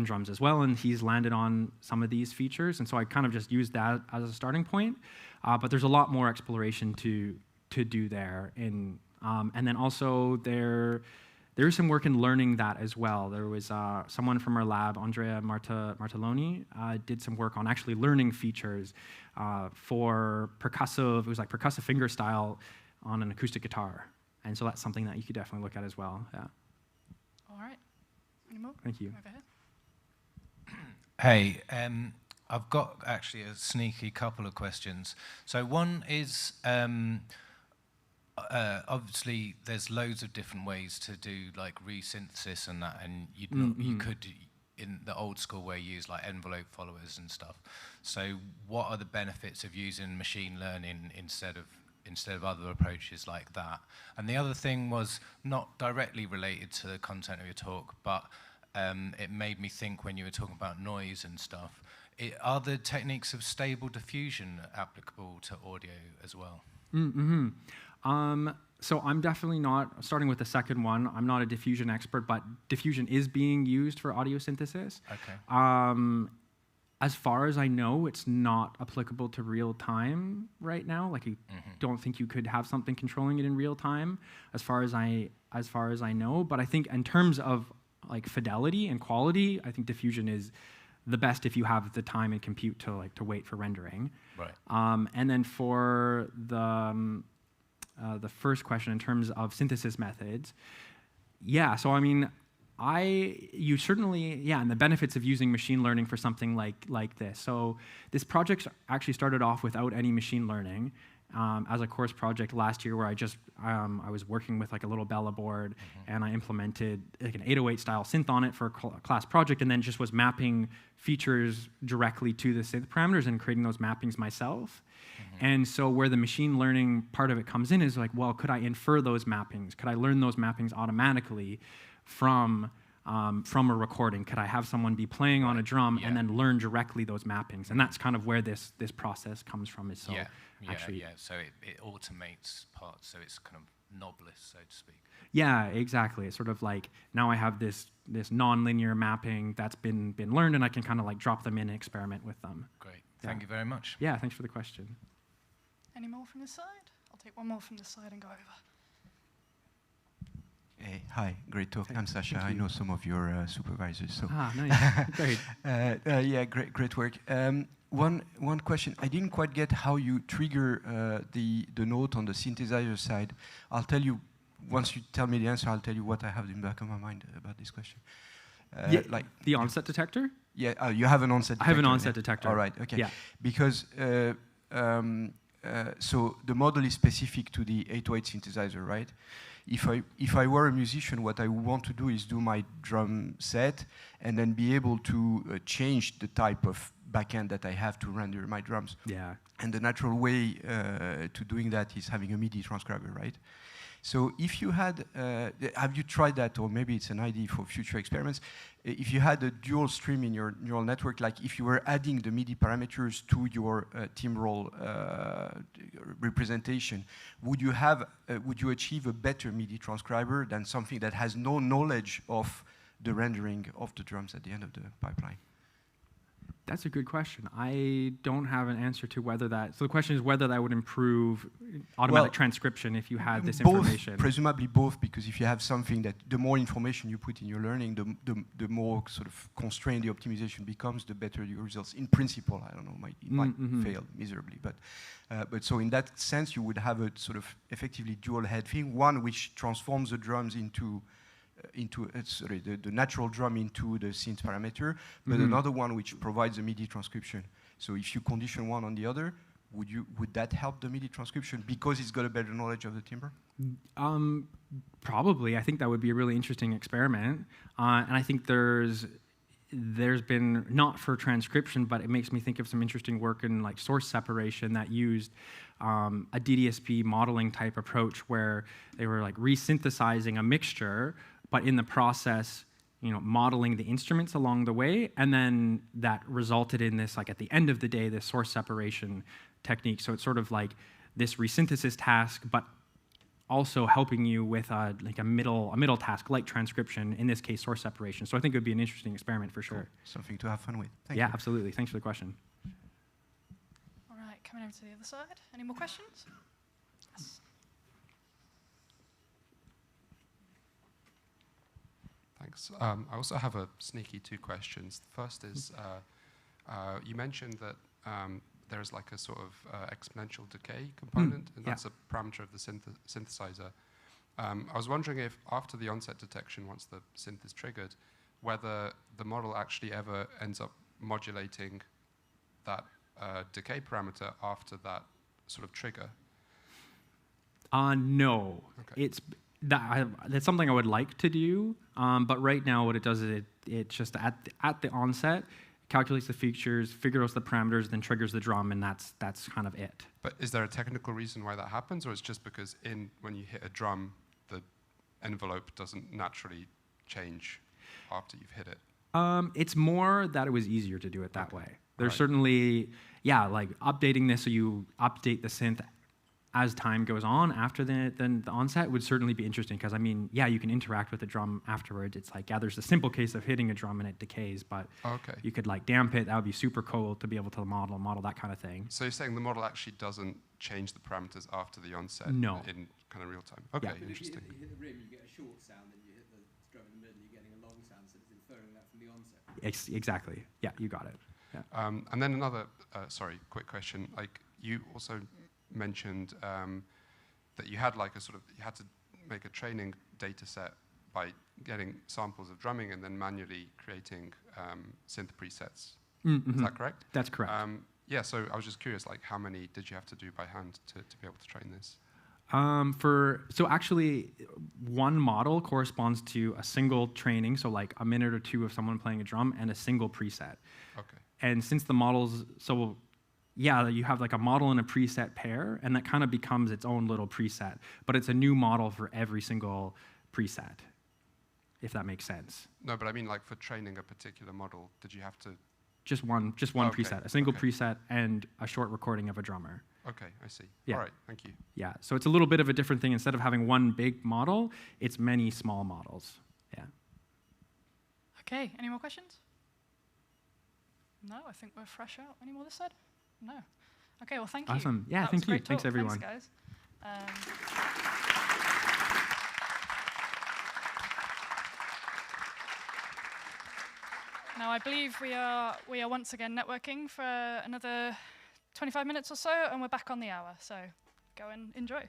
drums as well, and he's landed on some of these features, and so I kind of just used that as a starting point. But there's a lot more exploration to do there, and then also there's some work in learning that as well. There was someone from our lab, Andrea Martelloni, did some work on actually learning features for percussive, it was like percussive finger style on an acoustic guitar. And so that's something that you could definitely look at as well, yeah. All right. Any more? Thank you. Over here. Hey, I've got actually a sneaky couple of questions. So one is, obviously, there's loads of different ways to do like resynthesis and that, and you could, in the old school way, use like envelope followers and stuff. So, what are the benefits of using machine learning instead of other approaches like that? And the other thing was not directly related to the content of your talk, but it made me think when you were talking about noise and stuff. Are the techniques of stable diffusion applicable to audio as well? Mm-hmm. So I'm definitely not, starting with the second one, I'm not a diffusion expert, but diffusion is being used for audio synthesis. Okay. As far as I know, it's not applicable to real time right now. Like, I don't think you could have something controlling it in real time, as far as I know. But I think in terms of like fidelity and quality, I think diffusion is the best if you have the time and compute to wait for rendering. Right. And then for the first question in terms of synthesis methods, yeah. So I mean, you certainly, and the benefits of using machine learning for something like this. So this project actually started off without any machine learning as a course project last year, where I was working with like a little Bella board, and I implemented like an 808 style synth on it for a class project, and then just was mapping features directly to the synth parameters and creating those mappings myself. And so where the machine learning part of it comes in is like, well, could I infer those mappings? Could I learn those mappings automatically from a recording? Could I have someone be playing on a drum and then learn directly those mappings? And that's kind of where this process comes from. Is so actually, So it automates parts, so it's kind of knobless, so to speak. Yeah, exactly. It's sort of like, now I have this non-linear mapping that's been learned, and I can kind of like drop them in and experiment with them. Great. Thank you very much. Yeah, thanks for the question. Any more from this side? I'll take one more from this side and go over. Hey, hi, great talk. I'm Sasha. I know some of your supervisors. So. Nice, great. Yeah, great work. One question. I didn't quite get how you trigger the note on the synthesizer side. I'll tell you, once you tell me the answer, I'll tell you what I have in the back of my mind about this question. Like the onset detector? Yeah, you have an onset detector. I have an onset detector. All right, okay. Yeah. Because, so the model is specific to the 808 synthesizer, right? If I were a musician, what I would want to do is do my drum set and then be able to change the type of backend that I have to render my drums. Yeah. And the natural way to doing that is having a MIDI transcriber, right? So if you had, have you tried that, or maybe it's an idea for future experiments, if you had a dual stream in your neural network, like if you were adding the MIDI parameters to your timbral representation, would you achieve a better MIDI transcriber than something that has no knowledge of the rendering of the drums at the end of the pipeline? That's a good question. I don't have an answer to whether that. So the question is whether that would improve automatic transcription if you had this information. Presumably both, because if you have something that the more information you put in your learning, the more sort of constrained the optimization becomes, the better your results. In principle, I don't know, it might fail miserably, but so in that sense, you would have a sort of effectively dual head thing, one which transforms the drums into the natural drum into the synth parameter, but another one which provides a MIDI transcription. So if you condition one on the other, would that help the MIDI transcription because it's got a better knowledge of the timbre? Probably. I think that would be a really interesting experiment, and I think there's been, not for transcription, but it makes me think of some interesting work in like source separation that used a DDSP modeling type approach where they were like resynthesizing a mixture, but in the process, modeling the instruments along the way, and then that resulted in this, like at the end of the day, this source separation technique. So it's sort of like this resynthesis task, but also helping you with like a middle task, like transcription, in this case, source separation. So I think it would be an interesting experiment for sure. Cool. Something to have fun with. Thank you. Yeah, absolutely. Thanks for the question. All right, coming over to the other side. Any more questions? Yes. Thanks. I also have a sneaky 2 questions. The first is, you mentioned that there's like a sort of exponential decay component, and that's a parameter of the synthesizer. I was wondering if after the onset detection, once the synth is triggered, whether the model actually ever ends up modulating that decay parameter after that sort of trigger. No. Okay. That's something I would like to do, but right now what it does is it just at the onset calculates the features, figures the parameters, then triggers the drum, and that's kind of it. But is there a technical reason why that happens, or it's just because when you hit a drum, the envelope doesn't naturally change after you've hit it? It's more that it was easier to do it that way. There's certainly, like updating this so you update the synth as time goes on after the onset would certainly be interesting, because I mean, you can interact with the drum afterwards. It's like, there's the simple case of hitting a drum and it decays, but you could like damp it. That would be super cool to be able to model that kind of thing. So you're saying the model actually doesn't change the parameters after the onset? No. In kind of real time? Okay, interesting. If you hit the rim, you get a short sound, and you hit the drum in the middle, you're getting a long sound, so it's inferring that from the onset. Exactly. Yeah, you got it. Yeah. And then another, quick question. Like you also mentioned that you had like you had to make a training data set by getting samples of drumming and then manually creating synth presets. Is that correct? That's correct. So I was just curious, like how many did you have to do by hand to be able to train this? So actually, one model corresponds to a single training, so like a minute or 2 of someone playing a drum and a single preset. Okay. And since the models, you have like a model and a preset pair, and that kind of becomes its own little preset. But it's a new model for every single preset, if that makes sense. No, but I mean like for training a particular model, did you have to? Just one preset, a single preset and a short recording of a drummer. Okay, I see. Yeah. All right, thank you. Yeah, so it's a little bit of a different thing. Instead of having one big model, it's many small models. Yeah. Okay, any more questions? No, I think we're fresh out. Any more this side? No. Okay, well, thank you. Awesome. Yeah, that was thank you. a great talk. Thanks, everyone. Thanks, guys. Now, I believe we are once again networking for another 25 minutes or so, and we're back on the hour. So go and enjoy.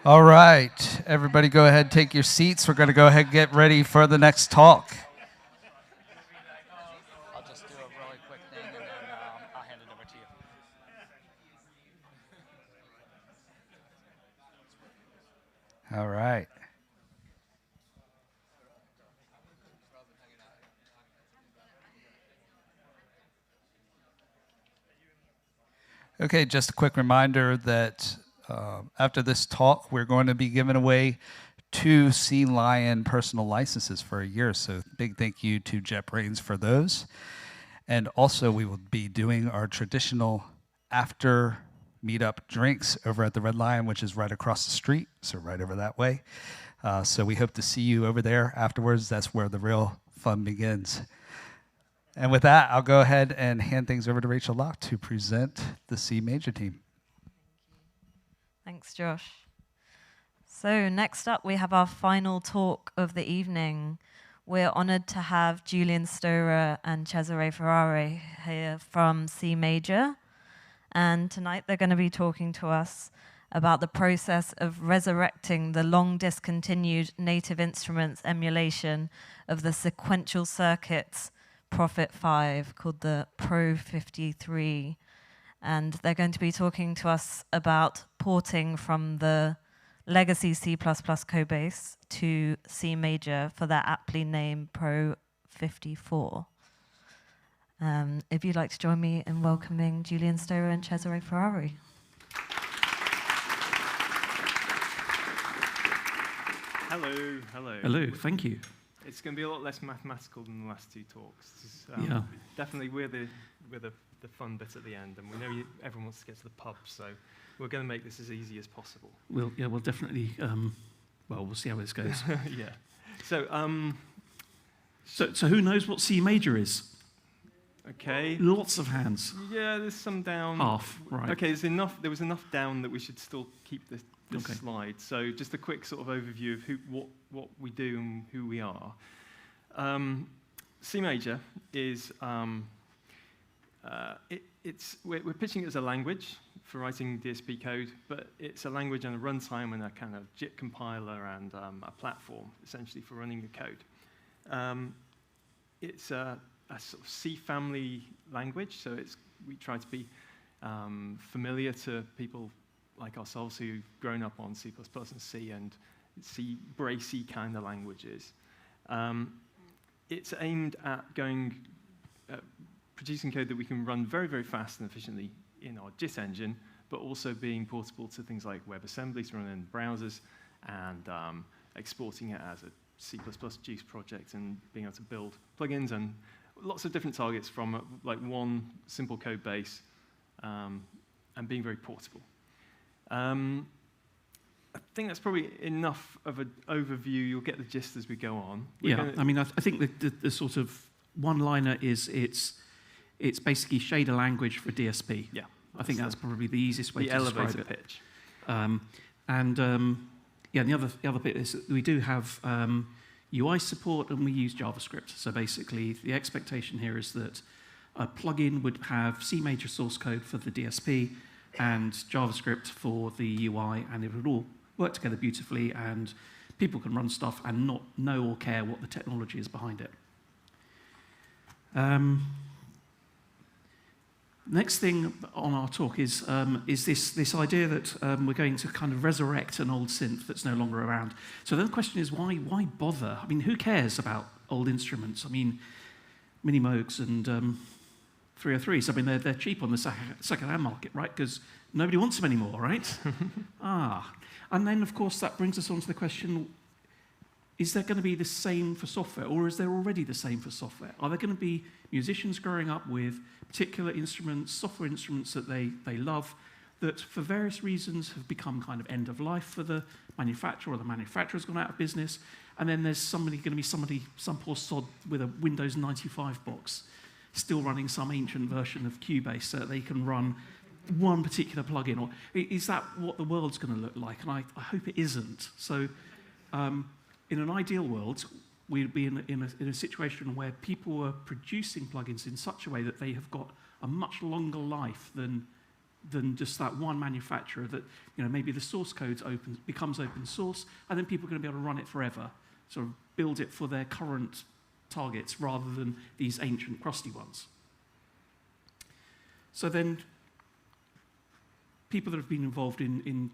All right, everybody go ahead, take your seats. We're going to go ahead and get ready for the next talk. I'll just do a really quick thing and then I'll hand it over to you. All right. Okay, just a quick reminder that after this talk, we're going to be giving away 2 Sea Lion personal licenses for a year. So big thank you to JetBrains for those. And also we will be doing our traditional after meetup drinks over at the Red Lion, which is right across the street, so right over that way. So we hope to see you over there afterwards. That's where the real fun begins. And with that, I'll go ahead and hand things over to Rachel Locke to present the C major team. Thanks, Josh. So next up, we have our final talk of the evening. We're honored to have Julian Storer and Cesare Ferrari here from C Major. And tonight they're going to be talking to us about the process of resurrecting the long discontinued native instruments emulation of the sequential circuits Prophet 5 called the Pro 53. And they're going to be talking to us about porting from the legacy C++ code base to C major for their aptly named Pro 54. If you'd like to join me in welcoming Julian Storer and Cesare Ferrari. Hello, hello. Hello, thank you. It's going to be a lot less mathematical than the last 2 talks. This is, yeah. Definitely we're the fun bit at the end, and we know everyone wants to get to the pub, so we're going to make this as easy as possible. We'll definitely. Well, we'll see how this goes. Yeah. So, so who knows what C major is? Okay. Lots of hands. Yeah, there's some down. Half, right. Okay, there was enough down that we should still keep this okay. slide. So just a quick sort of overview of what we do and who we are. C major is we're pitching it as a language for writing DSP code, but it's a language and a runtime and a kind of JIT compiler and a platform essentially for running the code. It's a sort of C family language, so we try to be familiar to people like ourselves who've grown up on C++ and C and C bracey kind of languages. It's aimed at producing code that we can run very, very fast and efficiently in our JIT engine, but also being portable to things like WebAssembly to run in browsers and exporting it as a C++ juice project and being able to build plugins and lots of different targets from like one simple code base and being very portable. I think that's probably enough of an overview. You'll get the gist as we go on. I mean, I think the sort of one-liner is it's basically shader language for DSP. Yeah. I think that's probably the easiest way to describe it. The elevator pitch. And the other bit is that we do have UI support, and we use JavaScript. So basically, the expectation here is that a plugin would have C major source code for the DSP and JavaScript for the UI, and it would all work together beautifully, and people can run stuff and not know or care what the technology is behind it. Next thing on our talk is this idea that we're going to kind of resurrect an old synth that's no longer around. So then the question is, why bother? I mean, who cares about old instruments? I mean, Mini Moogs and 303s, I mean, they're cheap on the second-hand market, right? Because nobody wants them anymore, right? And then, of course, that brings us on to the question, is there going to be the same for software, or is there already the same for software? Are there going to be musicians growing up with particular instruments, software instruments that they love, that for various reasons have become kind of end of life for the manufacturer, or the manufacturer's gone out of business, and then there's some poor sod with a Windows 95 box still running some ancient version of Cubase so that they can run one particular plugin? Or is that what the world's going to look like? And I hope it isn't. So in an ideal world, we'd be in a situation where people are producing plugins in such a way that they have got a much longer life than just that one manufacturer, that maybe the source code becomes open source, and then people are going to be able to run it forever, sort of build it for their current targets rather than these ancient crusty ones. So then people that have been involved in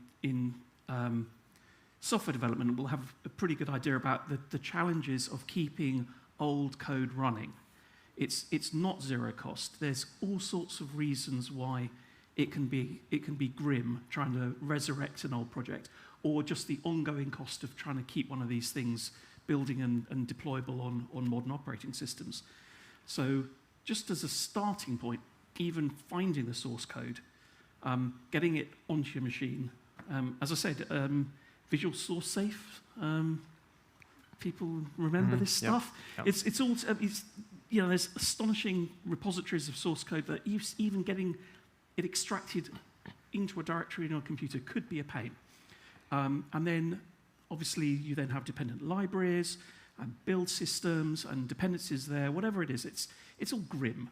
software development will have a pretty good idea about the challenges of keeping old code running. It's not zero cost. There's all sorts of reasons why it can be grim trying to resurrect an old project, or just the ongoing cost of trying to keep one of these things building and deployable on modern operating systems. So just as a starting point, even finding the source code, getting it onto your machine, as I said, Visual Source Safe. People remember this stuff? Yep. Yep. There's astonishing repositories of source code that even getting it extracted into a directory in your computer could be a pain. And then, obviously, you then have dependent libraries and build systems and dependencies there, whatever it is, it's all grim.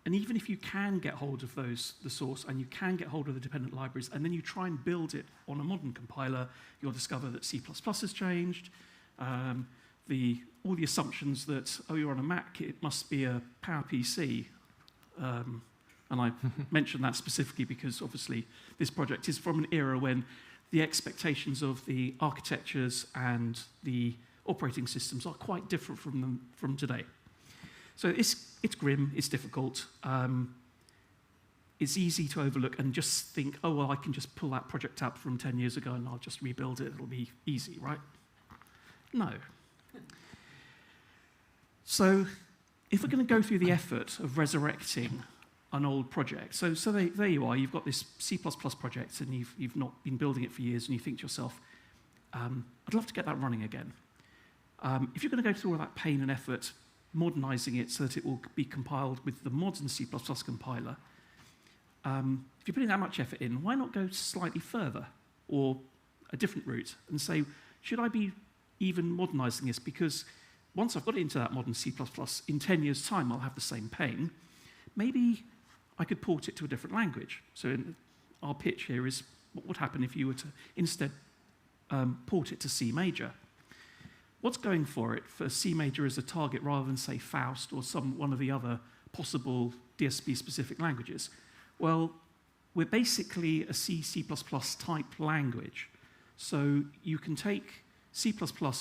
And even if you can get hold of the source, and you can get hold of the dependent libraries, and then you try and build it on a modern compiler, you'll discover that C++ has changed. All the assumptions that, you're on a Mac, it must be a PowerPC. And I mention that specifically because, obviously, this project is from an era when the expectations of the architectures and the operating systems are quite different from today. So it's grim, it's difficult, it's easy to overlook and just think, oh, well, I can just pull that project up from 10 years ago and I'll just rebuild it, it'll be easy, right? No. So if we're going to go through the effort of resurrecting an old project, so there you are, you've got this C++ project and you've not been building it for years, and you think to yourself, I'd love to get that running again. If you're going to go through all that pain and effort modernizing it so that it will be compiled with the modern C++ compiler, if you're putting that much effort in, why not go slightly further, or a different route, and say, should I be even modernizing this? Because once I've got it into that modern C++, in 10 years' time, I'll have the same pain. Maybe I could port it to a different language. So our pitch here is, what would happen if you were to instead port it to C major? What's going for it for C major as a target rather than, say, Faust or one of the other possible DSP-specific languages? Well, we're basically a C++ type language. So you can take C++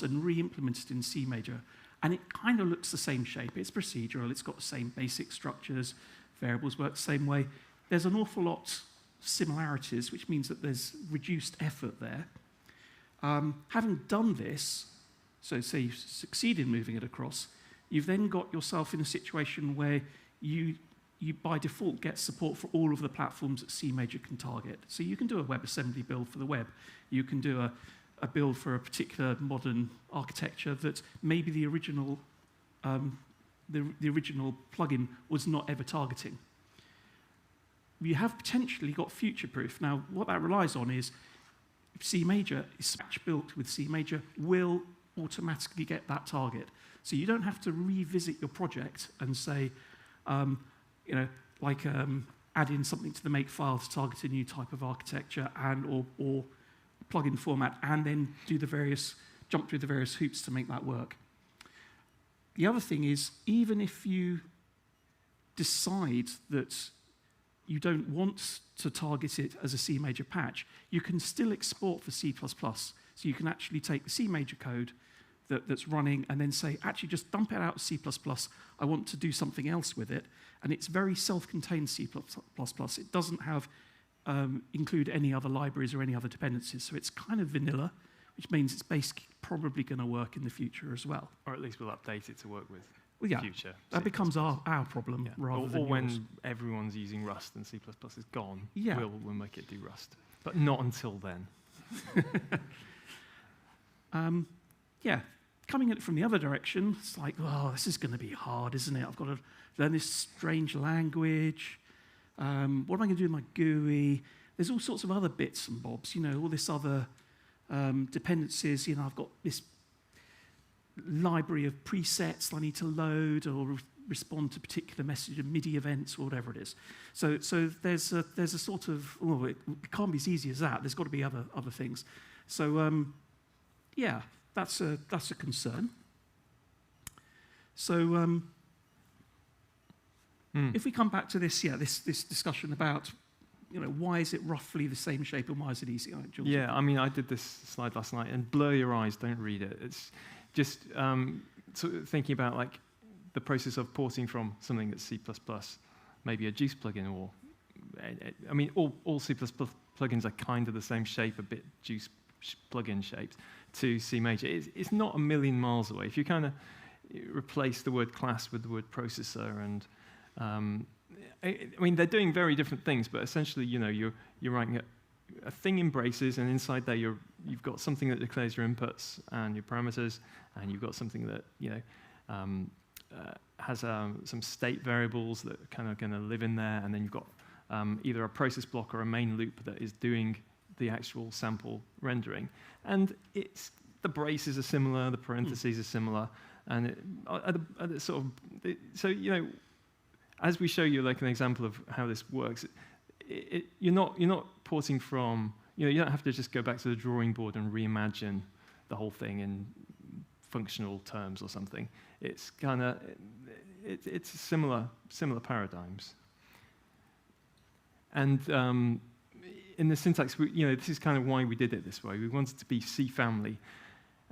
and re-implement it in C major, and it kind of looks the same shape. It's procedural, it's got the same basic structures, variables work the same way. There's an awful lot similarities, which means that there's reduced effort there. Having done this, so say you succeed in moving it across, you've then got yourself in a situation where you by default get support for all of the platforms that C major can target. So you can do a WebAssembly build for the web. You can do a build for a particular modern architecture that maybe the original plugin was not ever targeting. You have potentially got future-proof. Now, what that relies on is C major is built with C major will automatically get that target. So you don't have to revisit your project and say, add in something to the make file to target a new type of architecture and or plugin format, and then jump through the various hoops to make that work. The other thing is, even if you decide that you don't want to target it as a C major patch, you can still export for C++. So you can actually take the C major code that's running and then say, actually just dump it out of C++, I want to do something else with it. And it's very self-contained C++. It doesn't have include any other libraries or any other dependencies. So it's kind of vanilla, which means it's basically probably going to work in the future as well. Or at least we'll update it to work with future. That becomes our problem rather than Or when yours. everyone's using Rust and C++ is gone, Yeah. we'll make it do Rust. But not until then. Coming at it from the other direction, it's like, oh, this is going to be hard, isn't it? I've got to learn this strange language. What am I going to do with my GUI? There's all sorts of other bits and bobs, all this other dependencies. I've got this library of presets I need to load or respond to particular message and MIDI events or whatever it is. So there's a sort of, it can't be as easy as that. There's got to be other things. So that's a concern. So if we come back to this discussion about, why is it roughly the same shape and why is it easy? Yeah, I mean, I did this slide last night, and blur your eyes, don't read it. It's just sort of thinking about like the process of porting from something that's C++, maybe a Juice plugin, or I mean, all C++ plugins are kind of the same shape, a bit Juice plugin shaped, to C major. It's not a million miles away. If you kind of replace the word class with the word processor, and I mean, they're doing very different things, but essentially, you're writing a thing in braces, and inside there you've got something that declares your inputs and your parameters, and you've got something that has some state variables that are kind of going to live in there, and then you've got either a process block or a main loop that is doing the actual sample rendering. And the braces are similar, the parentheses are similar, and as we show you like an example of how this works, you're not porting from, you don't have to just go back to the drawing board and reimagine the whole thing in functional terms or something. It's kind of, it's similar paradigms. And in the syntax, this is kind of why we did it this way. We wanted to be C family.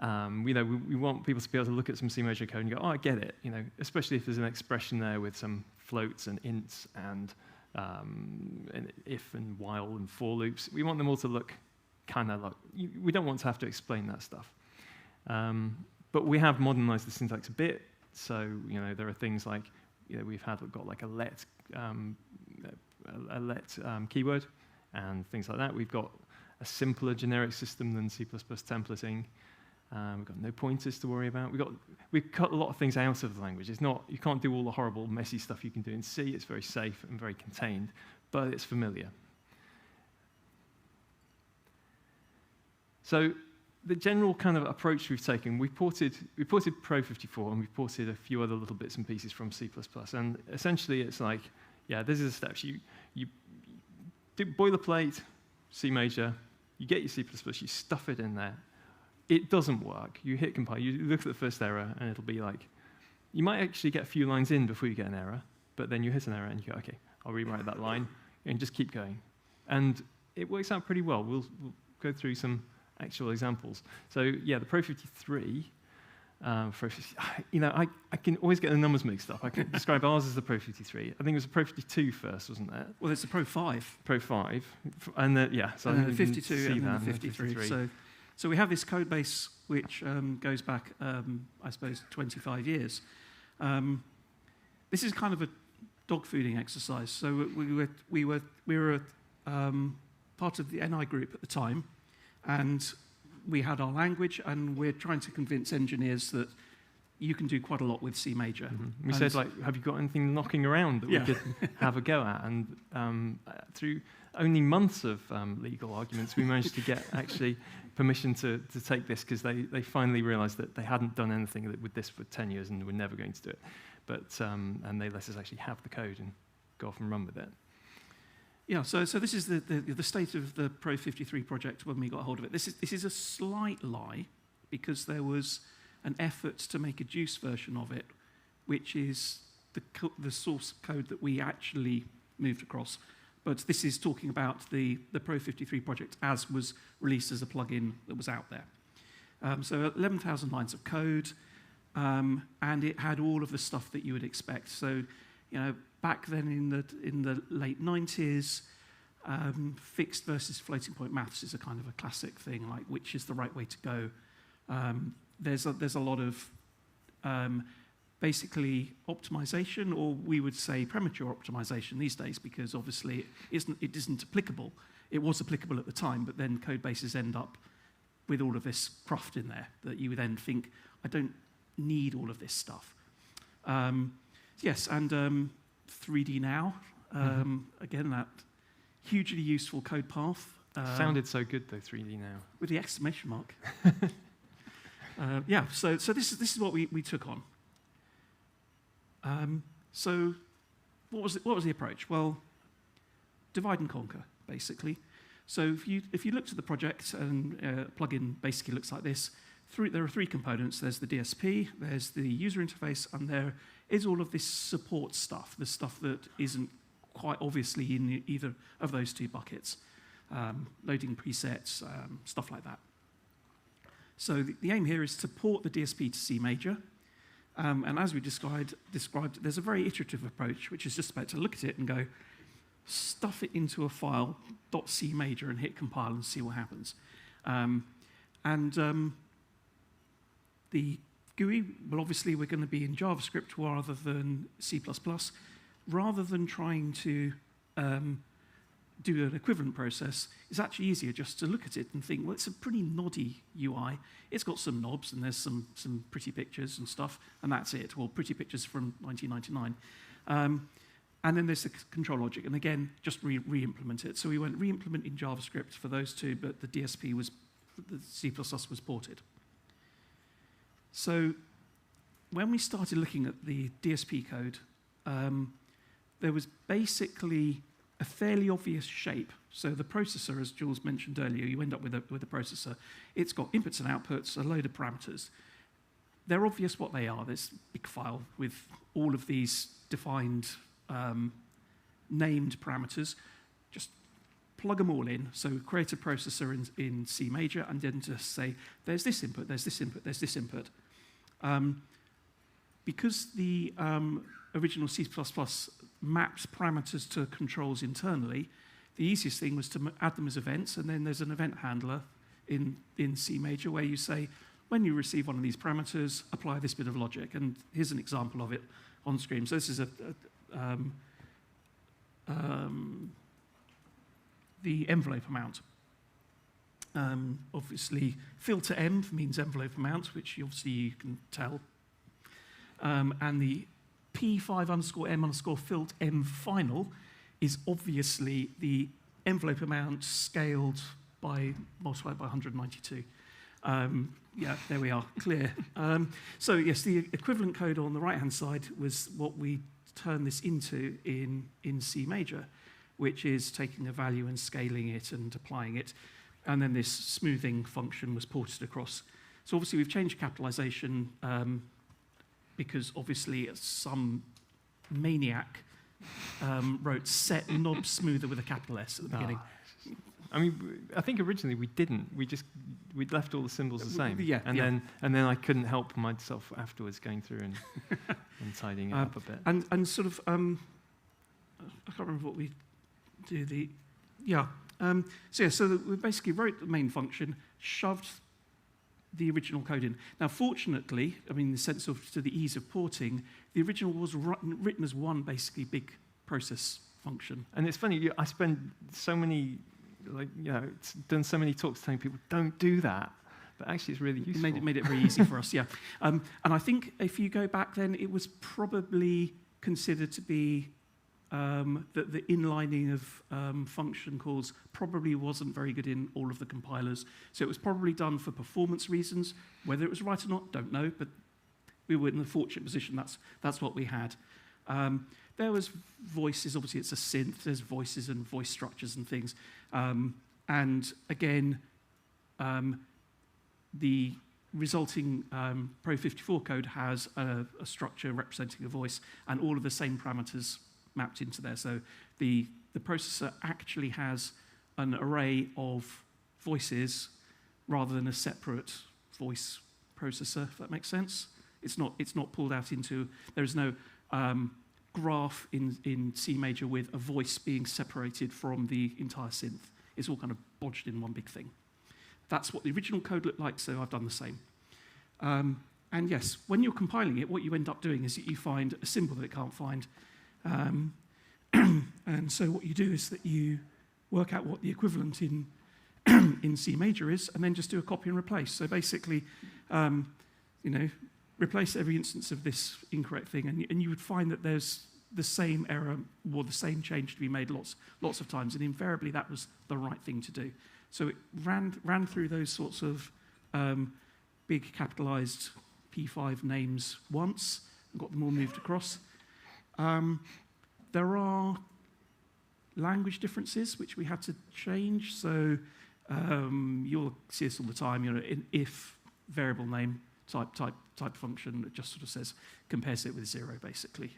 We want people to be able to look at some C major code and go, oh, I get it. Especially if there's an expression there with some floats and ints and if and while and for loops. We want them all to look kind of like, we don't want to have to explain that stuff. But we have modernized the syntax a bit. So, there are things like, we've got like a let keyword and things like that. We've got a simpler generic system than C++ templating. We've got no pointers to worry about. We've cut a lot of things out of the language. You can't do all the horrible, messy stuff you can do in C. It's very safe and very contained, but it's familiar. So the general kind of approach we've taken, we ported Pro54 and we ported a few other little bits and pieces from C++. And essentially, it's like, these are the steps. You do boilerplate, C major, you get your C++, you stuff it in there. It doesn't work. You hit compile, you look at the first error, and it'll be like, you might actually get a few lines in before you get an error, but then you hit an error and you go, okay, I'll rewrite that line, and just keep going. And it works out pretty well. We'll go through some actual examples. So the Pro53, I can always get the numbers mixed up. I can describe ours as the Pro53. I think it was the Pro52 first, wasn't it? Well, it's the Pro 5. Pro 5. And so the 52 and then the 53. 53. So we have this code base which goes back, I suppose, 25 years. This is kind of a dog fooding exercise. So we were part of the NI group at the time, and we had our language, and we're trying to convince engineers that you can do quite a lot with C major. We said, like, have you got anything knocking around that we could have a go at? And through only months of legal arguments, we managed to get actually permission to take this, because they finally realized that they hadn't done anything with this for 10 years and were never going to do it. But and they let us actually have the code and go off and run with it. Yeah, so this is the state of the Pro 53 project when we got hold of it. This is a slight lie, because there was an effort to make a juice version of it, which is the source code that we actually moved across. But this is talking about the Pro 53 project as was released as a plugin that was out there. So 11,000 lines of code, and it had all of the stuff that you would expect. So, back then in the late 90s, fixed versus floating point maths is a kind of a classic thing, like which is the right way to go. There's a lot of basically optimization, or we would say premature optimization these days, because obviously it isn't applicable. It was applicable at the time, but then code bases end up with all of this cruft in there that you would then think, I don't need all of this stuff. Yes, and 3D Now, again, that hugely useful code path. Sounded so good though, 3D Now. With the exclamation mark. Yeah, so this is what we took on. So what was the approach? Well, divide and conquer, basically. So if you looked at the project, and plugin basically looks like this. There are three components. There's the DSP, there's the user interface, and there is all of this support stuff, the stuff that isn't quite obviously in either of those two buckets. Loading presets, stuff like that. So the aim here is to port the DSP to C major. And as we described, there's a very iterative approach, which is just about to look at it and go, stuff it into a file, .c major, and hit compile and see what happens. The GUI, well, obviously we're going to be in JavaScript rather than C++. Rather than trying to do an equivalent process, it's actually easier just to look at it and think, well, it's a pretty noddy UI. It's got some knobs, and there's some pretty pictures and stuff, and that's it. Well, pretty pictures from 1999. And then there's the control logic, and again, just re-implement it. So we went re-implement in JavaScript for those two, but the DSP the C++ was ported. So when we started looking at the DSP code, there was basically a fairly obvious shape. So the processor, as Jules mentioned earlier, you end up with a processor. It's got inputs and outputs, a load of parameters. They're obvious what they are. There's a big file with all of these defined named parameters. Just plug them all in. So create a processor in C major, and then just say, there's this input, there's this input, there's this input. Because the original C++ maps parameters to controls internally, the easiest thing was to add them as events, and then there's an event handler in C major where you say, when you receive one of these parameters, apply this bit of logic. And here's an example of it on screen. So this is the envelope amount. Obviously, filter env means envelope amount, which obviously you can tell. And the p5_m_filt env final is obviously the envelope amount scaled by multiplied by 192. Yeah, there we are, clear. So yes, the equivalent code on the right-hand side was what we turned this into in C major, which is taking a value and scaling it and applying it. And then this smoothing function was ported across. So obviously we've changed capitalization because obviously some maniac wrote set knob smoother with a capital S at the beginning. I mean, I think originally we didn't. We'd left all the symbols the same. Yeah, and then I couldn't help myself afterwards going through and tidying it up a bit. And sort of, I can't remember what we do. So we basically wrote the main function, shoved the original code in. Now, fortunately, I mean, in the sense of to the ease of porting, the original was written as one basically big process function. And it's funny, I spend so many, done so many talks telling people, don't do that. But actually, it's really useful. Made it very easy for us, yeah. And I think if you go back then, it was probably considered to be that the inlining of function calls probably wasn't very good in all of the compilers. So it was probably done for performance reasons. Whether it was right or not, don't know, but we were in the fortunate position that's what we had. There was voices, obviously it's a synth, there's voices and voice structures and things. And again, the resulting Pro54 code has a structure representing a voice and all of the same parameters mapped into there. So the processor actually has an array of voices rather than a separate voice processor, if that makes sense. It's not pulled out into, there is no graph in C major with a voice being separated from the entire synth. It's all kind of bodged in one big thing. That's what the original code looked like, so I've done the same. And yes, when you're compiling it, what you end up doing is that you find a symbol that it can't find. And so what you do is that you work out what the equivalent in in C major is, and then just do a copy and replace. So basically, replace every instance of this incorrect thing, and you would find that there's the same error or the same change to be made lots of times, and invariably that was the right thing to do. So it ran through those sorts of big capitalized P5 names once and got them all moved across. There are language differences which we had to change. So you'll see this all the time. In if variable name type function that just sort of says compares it with 0 basically.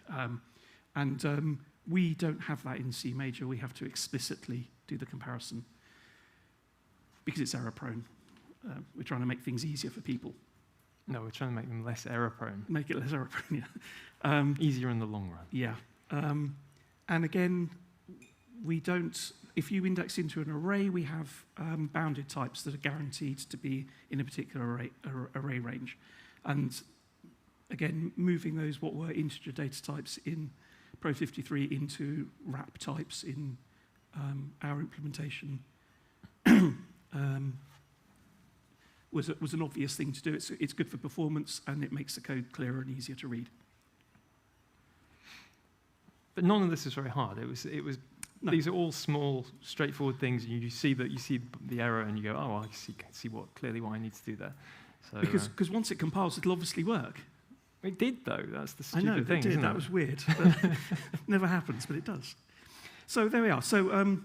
And we don't have that in C major. We have to explicitly do the comparison because it's error prone. We're trying to make things easier for people. No, we're trying to make them less error prone. Make it less error prone, yeah. Easier in the long run. Yeah. And again, we don't, if you index into an array, we have bounded types that are guaranteed to be in a particular array range. And again, moving those what were integer data types in Pro53 into wrap types in our implementation was an obvious thing to do. It's good for performance, and it makes the code clearer and easier to read. But none of this is very hard. It was. No. These are all small, straightforward things. You see the error, and you go, "Oh, I see clearly what I need to do there." So, because once it compiles, it'll obviously work. It did, though. That's the stupid I know, thing. It did. Isn't That it? was weird. But never happens, but it does. So there we are. So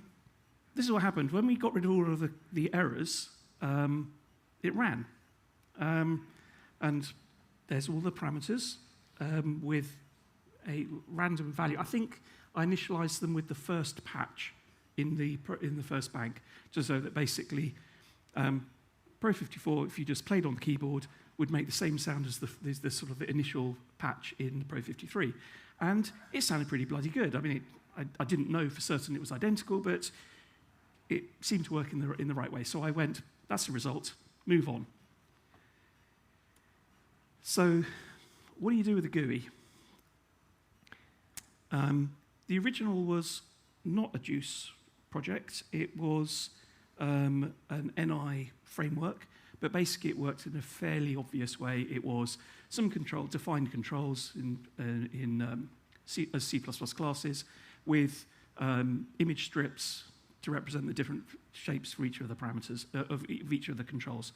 this is what happened when we got rid of all of the errors. It ran, and there's all the parameters with a random value. I think I initialized them with the first patch in the first bank, just so that basically Pro54, if you just played on the keyboard, would make the same sound as the sort of the initial patch in Pro53, and it sounded pretty bloody good. I mean, I didn't know for certain it was identical, but it seemed to work in the right way. So I went, that's the result. Move on. So, what do you do with the GUI? The original was not a Juice project. It was an NI framework, but basically it worked in a fairly obvious way. It was some defined controls in C++ classes with image strips to represent the different shapes for each of the parameters, of each of the controls.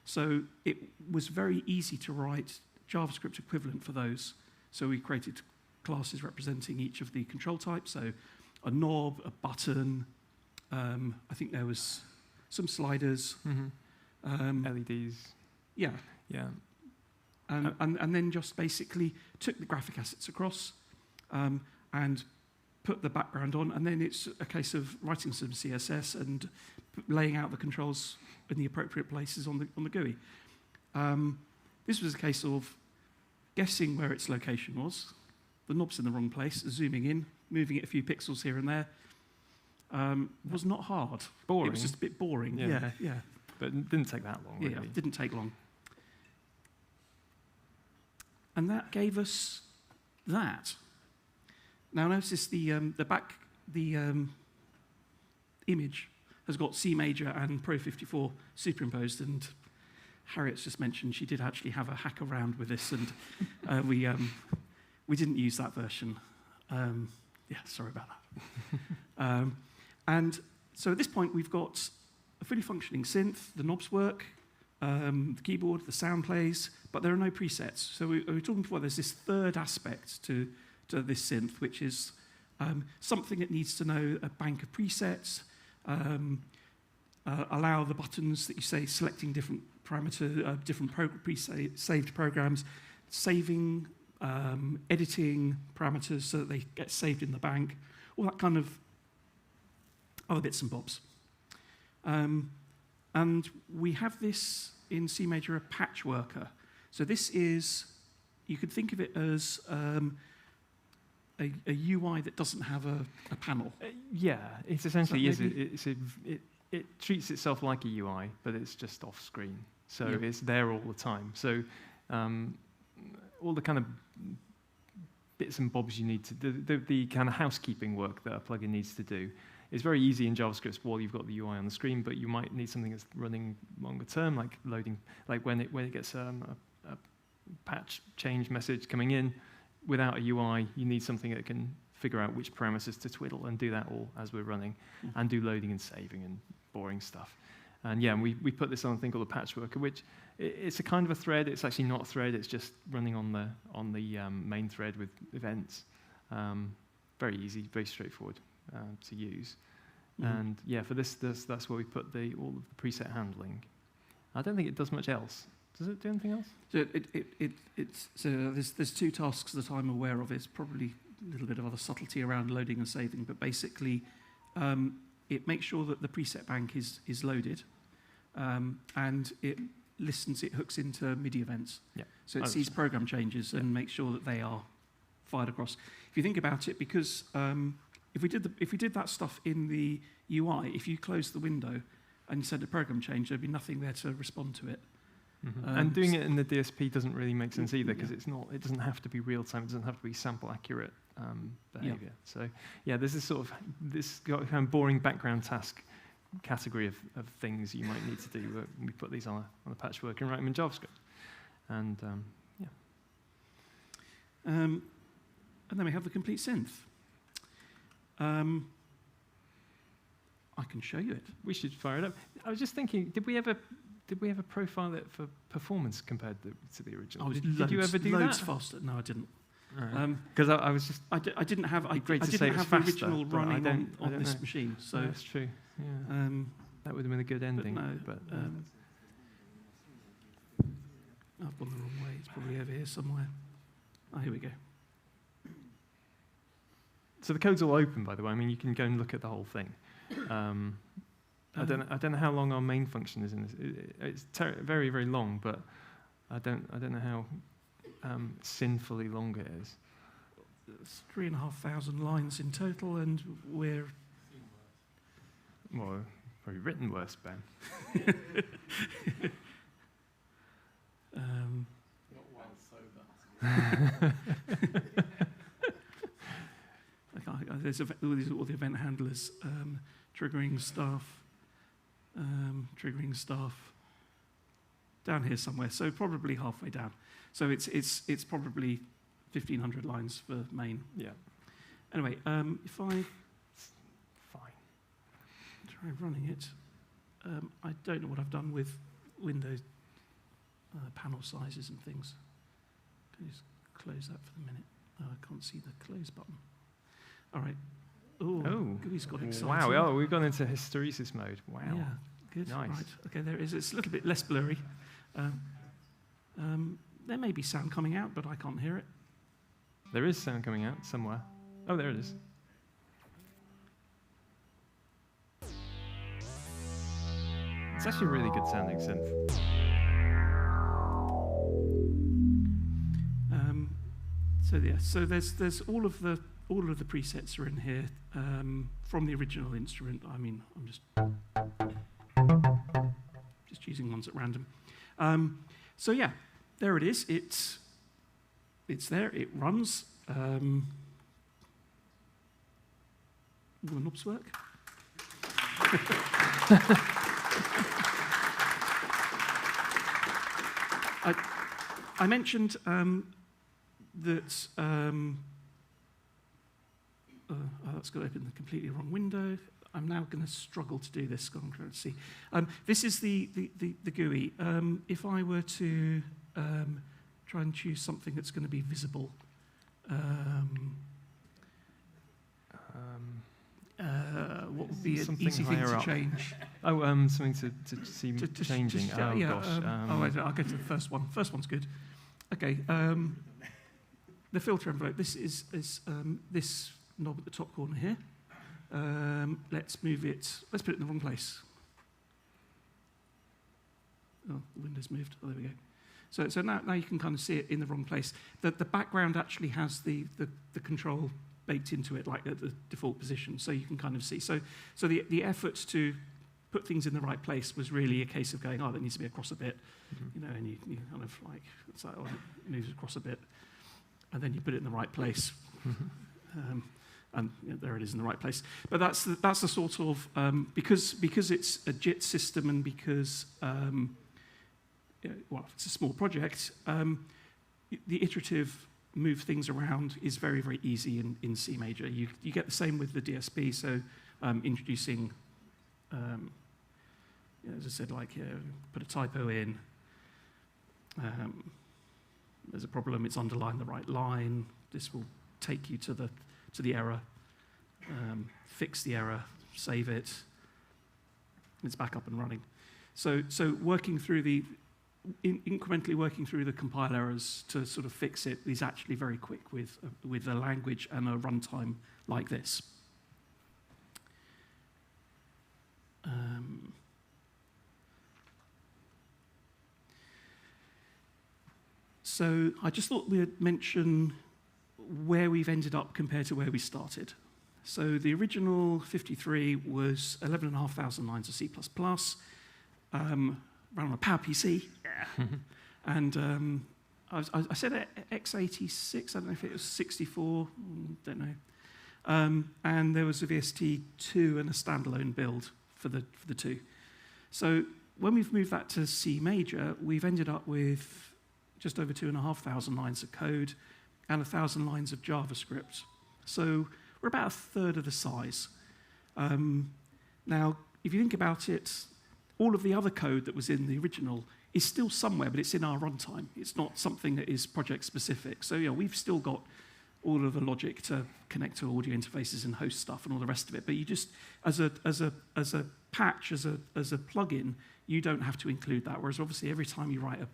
So it was very easy to write JavaScript equivalent for those. So we created classes representing each of the control types. So a knob, a button, I think there was some sliders. Mm-hmm. LEDs. Yeah. Yeah. And then just basically took the graphic assets across and put the background on, and then it's a case of writing some CSS and laying out the controls in the appropriate places on the GUI. This was a case of guessing where its location was. The knob's in the wrong place, zooming in, moving it a few pixels here and there. Was not hard. Boring. It was just a bit boring. Yeah. But it didn't take that long, really. Yeah, it didn't take long. And that gave us that. Now notice the image has got C major and Pro54 superimposed, and Harriet's just mentioned she did actually have a hack around with this, and we didn't use that version. Yeah, sorry about that. And so at this point, we've got a fully functioning synth, the knobs work, the keyboard, the sound plays, but there are no presets. So we were talking before, there's this third aspect to this synth, which is something that needs to know a bank of presets, allow the buttons that you say selecting different parameter, different saved programs, saving, editing parameters so that they get saved in the bank, all that kind of other bits and bobs. And we have this in C major, a patch worker. So this is, you could think of it as a UI that doesn't have a panel. Yeah, it essentially is. It treats itself like a UI, but it's just off screen. So it's there all the time. So all the kind of bits and bobs you need to do, the kind of housekeeping work that a plugin needs to do, is very easy in JavaScript while you've got the UI on the screen, but you might need something that's running longer term, like loading, like when it gets a patch change message coming in. Without a UI, you need something that can figure out which parameters to twiddle and do that all as we're running, and do loading and saving and boring stuff. And yeah, we put this on a thing called a patch worker, which it's a kind of a thread. It's actually not a thread. It's just running on the main thread with events. Very easy, very straightforward to use. And yeah, for this that's where we put all of the preset handling. I don't think it does much else. Does it do anything else? So there's two tasks that I'm aware of. It's probably a little bit of other subtlety around loading and saving, but basically it makes sure that the preset bank is loaded, and it hooks into MIDI events. Yeah. So it sees program changes and makes sure that they are fired across. If you think about it, because if we did that stuff in the UI, if you close the window and you send a program change, there'd be nothing there to respond to it. And doing it in the DSP doesn't really make sense either, because it doesn't have to be real time. It doesn't have to be sample accurate behavior. Yeah. So yeah, this is sort of this kind of boring background task category of things you might need to do. We put these on a patchwork and write them in JavaScript. And yeah. And then we have the complete synth. I can show you it. We should fire it up. I was just thinking, did we ever profile it for performance compared to the original? Did you ever do loads that? faster. No, I didn't. Because I was just... I didn't have the original running on this machine. So that's true. Yeah. That would have been a good ending. But I've gone the wrong way. It's probably over here somewhere. Oh, here we go. So the code's all open, by the way. I mean, you can go and look at the whole thing. I don't know how long our main function is in this. It's very, very long, but I don't know how sinfully long it is. It's 3,500 lines in total, and we're... Well, probably written worse, Ben. Not while sober. There's all the event handlers, triggering stuff. Down here somewhere, so probably halfway down. So it's probably 1,500 lines for main. Yeah. Anyway, if I try running it, I don't know what I've done with Windows panel sizes and things. Can you just close that for the minute? Oh, I can't see the close button. All right. Oh, he's got excited. Wow, oh, we've gone into hysteresis mode. Wow. Yeah, good. Nice. Right. Okay, there it is. It's a little bit less blurry. There may be sound coming out, but I can't hear it. There is sound coming out somewhere. Oh, there it is. It's actually a really good sounding synth. So there's all of the presets are in here from the original instrument. I mean, I'm just choosing ones at random. So yeah, there it is. It's there. It runs. Will the knobs work? I mentioned that that's got to open the completely wrong window. I'm now going to struggle to do this. I'm trying to see. This is the GUI. If I were to try and choose something that's going to be visible, what would be an easy thing to change? Oh, something to see changing. Gosh. I'll go to the first one. First one's good. Okay. The filter envelope. This is this knob at the top corner here. Let's move it. Let's put it in the wrong place. Oh, the window's moved. Oh, there we go. So now you can kind of see it in the wrong place. The background actually has the control baked into it, like at the default position, so you can kind of see. So the effort to put things in the right place was really a case of going, oh, that needs to be across a bit, and you kind of like, it's like, oh, it moves across a bit, and then you put it in the right place. And there it is in the right place. But that's the sort of because it's a JIT system and because it's a small project, the iterative move things around is very, very easy in C major. You get the same with the DSP. So introducing, as I said, like put a typo in. There's a problem. It's underlined the right line. This will take you to the error, fix the error, save it. It's back up and running. So working through incrementally working through the compile errors to sort of fix it is actually very quick with a language and a runtime like this. So I just thought we'd mention where we've ended up compared to where we started. So the original 53 was 11,500 lines of C++, ran on a PowerPC, and I said x86, I don't know if it was 64, don't know. And there was a VST2 and a standalone build for the two. So when we've moved that to C major, we've ended up with just over 2,500 lines of code and 1,000 lines of JavaScript. So we're about a third of the size. Now, if you think about it, all of the other code that was in the original is still somewhere, but it's in our runtime. It's not something that is project-specific. So yeah, we've still got all of the logic to connect to audio interfaces and host stuff and all the rest of it. But you just, as a patch, as a plugin, you don't have to include that. Whereas obviously every time you write a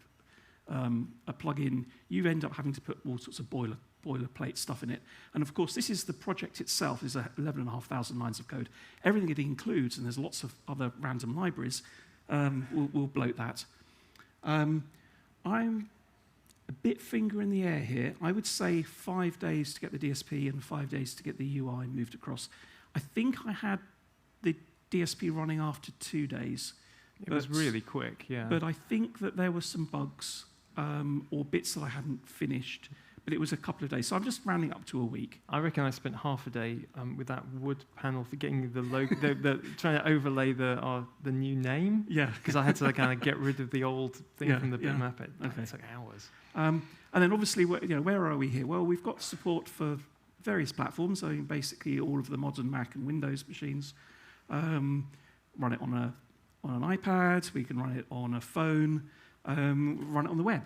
plugin, you end up having to put all sorts of boilerplate stuff in it. And of course, this is the project itself, is 11,500 lines of code. Everything it includes, and there's lots of other random libraries, will bloat that. I'm a bit finger in the air here. I would say 5 days to get the DSP and 5 days to get the UI moved across. I think I had the DSP running after 2 days. It was really quick, yeah. But I think that there were some bugs or bits that I hadn't finished, but it was a couple of days. So I'm just rounding up to a week. I reckon I spent half a day with that wood panel for getting the logo, trying to overlay the new name. Yeah. Because I had to kind of get rid of the old thing from the bitmap. It took hours. And then obviously, where are we here? Well, we've got support for various platforms. So basically all of the modern Mac and Windows machines. Run it on an iPad, we can run it on a phone, run it on the web.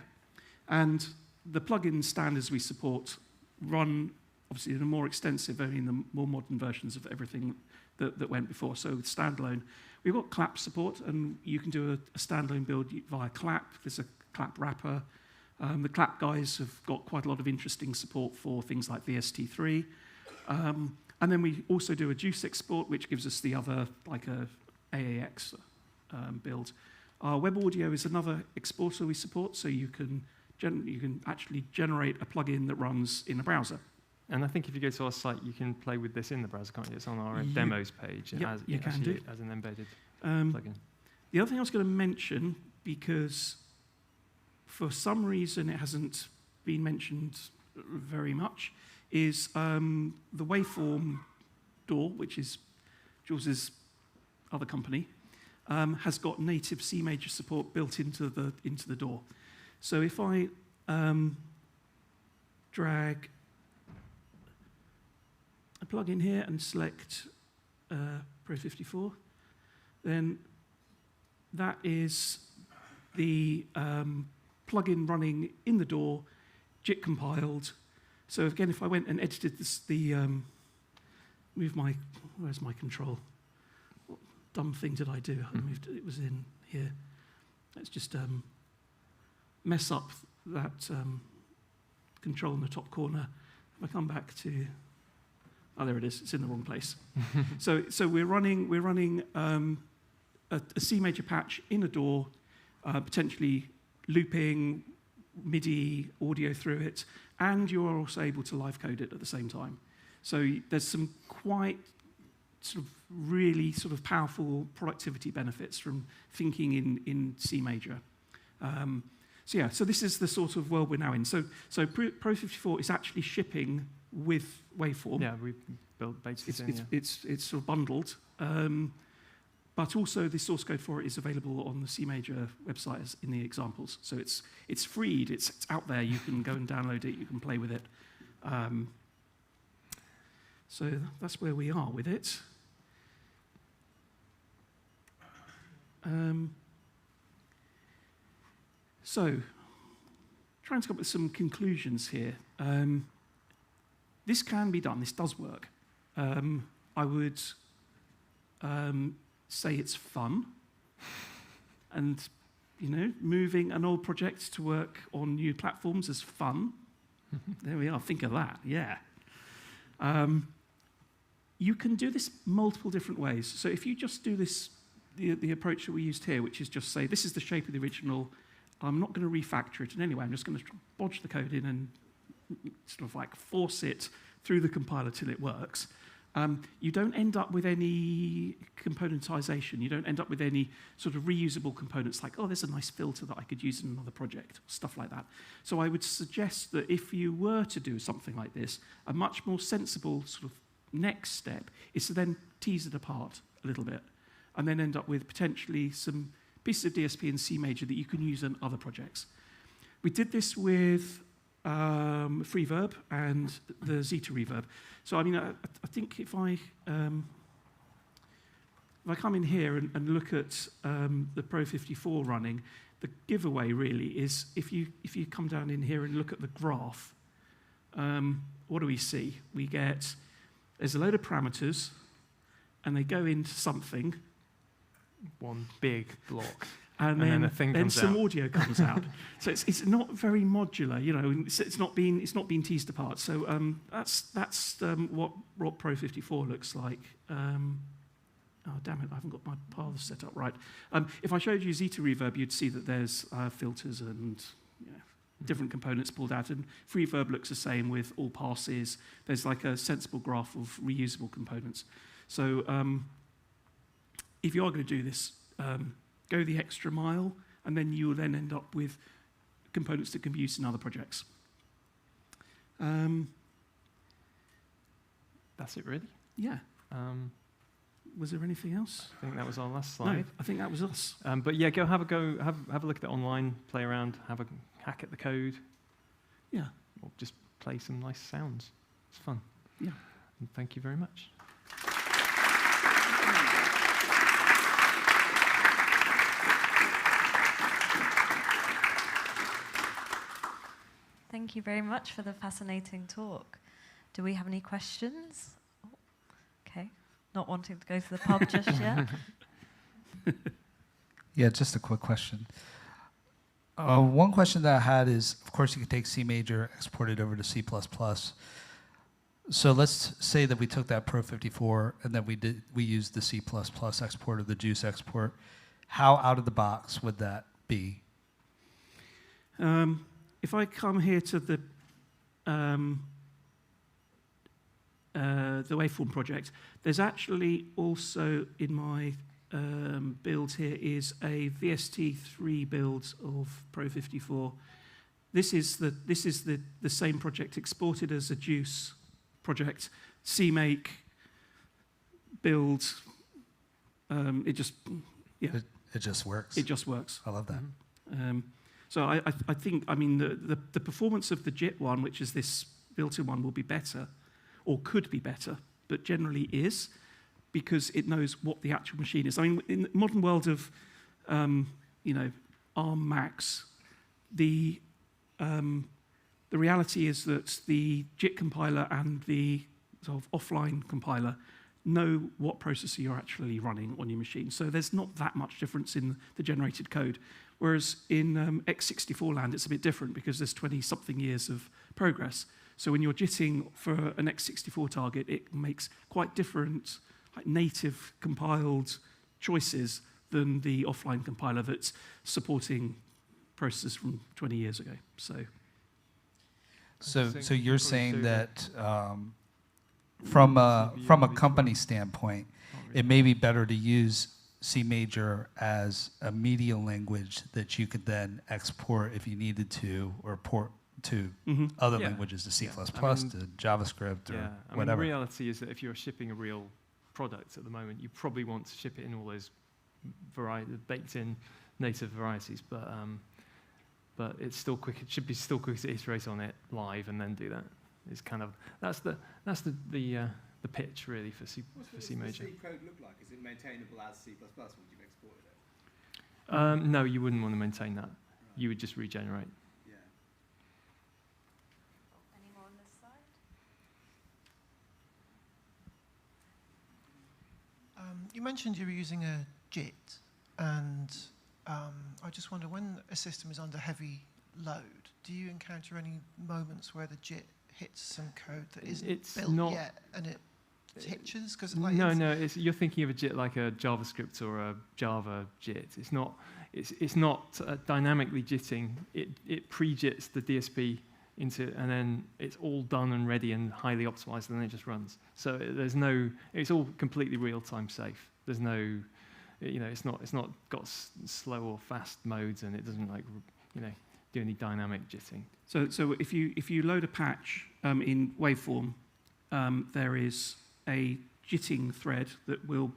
And the plugin standards we support run, obviously, in a more extensive, in the more modern versions of everything that went before. So with standalone, we've got clap support, and you can do a standalone build via clap. There's a clap wrapper. The clap guys have got quite a lot of interesting support for things like VST3. And then we also do a juice export, which gives us the other, like a AAX build. Our web audio is another exporter we support, so you can actually generate a plugin that runs in a browser. And I think if you go to our site, you can play with this in the browser, can't you? It's on our demos page as an embedded plugin. The other thing I was going to mention, because for some reason it hasn't been mentioned very much, is the waveform DAW, which is Jules's other company, has got native C major support built into the DAW. So if I drag a plugin here and select Pro 54, then that is the plugin running in the DAW, JIT compiled. So again, if I went and edited this, where's my control? What dumb thing did I do? I moved it was in here. Let's just mess up that control in the top corner. If I come back to, oh, there it is. It's in the wrong place. so we're running a C major patch in a DAW, potentially looping MIDI audio through it, and you are also able to live code it at the same time. So there's some quite sort of really sort of powerful productivity benefits from thinking in C major. So this is the sort of world we're now in. So Pro 54 is actually shipping with waveform. Yeah, we built basically. It's sort of bundled. But also the source code for it is available on the C major website as in the examples. So it's freed, it's out there, you can go and download it, you can play with it. So that's where we are with it. So, trying to come up with some conclusions here. This can be done, this does work. I would say it's fun, and moving an old project to work on new platforms is fun. There we are, think of that, yeah. You can do this multiple different ways. So if you just do this, the approach that we used here, which is just say, this is the shape of the original, I'm not going to refactor it in any way, I'm just going to bodge the code in and sort of like force it through the compiler till it works. You don't end up with any componentization. You don't end up with any sort of reusable components like, oh, there's a nice filter that I could use in another project, stuff like that. So I would suggest that if you were to do something like this, a much more sensible sort of next step is to then tease it apart a little bit and then end up with potentially some pieces of DSP in C major that you can use in other projects. We did this with Freeverb and the Zeta Reverb. So I mean, I think if I come in here and look at the Pro 54 running, the giveaway really is if you come down in here and look at the graph, what do we see? We get, there's a load of parameters, and they go into something. One big block. And then a thing comes some audio comes out. So it's not very modular, it's not been teased apart. So that's what Pro 54 looks like. Oh damn it, I haven't got my paths set up right. If I showed you Zeta Reverb, you'd see that there's filters and different components pulled out, and Freeverb looks the same with all passes. There's like a sensible graph of reusable components. So if you are going to do this, go the extra mile, and then you will then end up with components that can be used in other projects. That's it, really? Yeah. Was there anything else? I think that was our last slide. No, I think that was us. But yeah, have a look at it online, play around, have a hack at the code. Yeah. Or just play some nice sounds. It's fun. Yeah. And thank you very much. Thank you very much for the fascinating talk. Do we have any questions? Oh, okay. Not wanting to go to the pub just yet. Yeah, just a quick question. One question that I had is, of course, you could take C major, export it over to C++. So let's say that we took that Pro 54 and then we used the C++ export or the Juice export. How out of the box would that be? If I come here to the waveform project, there's actually also in my build here is a VST3 build of Pro 54. This is the same project exported as a Juice project. CMake build. It just works. It just works. It just works. I love that. So I think, I mean, the performance of the JIT one, which is this built-in one, will be better, or could be better, but generally is, because it knows what the actual machine is. I mean, in the modern world of, you know, ARM Macs, the reality is that the JIT compiler and the sort of offline compiler know what processor you're actually running on your machine. So there's not that much difference in the generated code. Whereas in x64 land, it's a bit different because there's 20-something years of progress. So when you're JITting for an x64 target, it makes quite different like native compiled choices than the offline compiler that's supporting processors from 20 years ago. So you're saying that from a company standpoint, it may be better to use C major as a media language that you could then export if you needed to, or port to other languages, to C++, to JavaScript, or whatever. The reality is that if you're shipping a real product at the moment, you probably want to ship it in all those baked-in native varieties, but it's still quick. It should be still quick to iterate on it live and then do that. It's kind of that's the pitch really for C major. What's the C code look like? Is it maintainable as C++ once you've exported it? No, you wouldn't want to maintain that. Right. You would just regenerate. Yeah. Any more on this side? You mentioned you were using a JIT, and I just wonder, when a system is under heavy load, do you encounter any moments where the JIT hits some code that isn't built yet and it hitches? Because like you're thinking of a JIT like a JavaScript or a Java JIT. It's not dynamically JITting. It pre-JITs the DSP into, and then it's all done and ready and highly optimized, and then it just runs. So it's all completely real-time safe. There's no, it's not got slow or fast modes, and it doesn't do any dynamic JITting. So if you load a patch in waveform, there is a JITting thread that will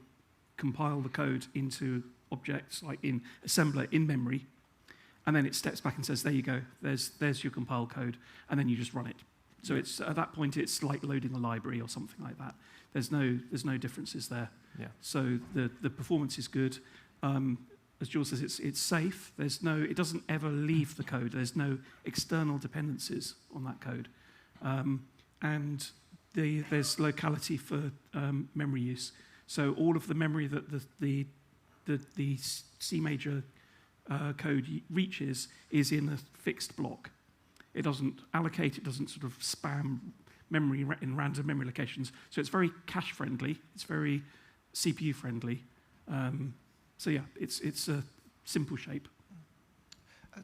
compile the code into objects like in assembler in memory, and then it steps back and says, there you go, there's your compiled code, and then you just run it. So it's at that point it's like loading a library or something like that. There's no differences there. Yeah. So the performance is good. As Jules says, it's safe. It doesn't ever leave the code. There's no external dependencies on that code, and there's locality for memory use. So all of the memory that the C major code reaches is in a fixed block. It doesn't allocate. It doesn't sort of spam memory in random memory locations. So it's very cache friendly. It's very CPU friendly. So yeah, it's a simple shape.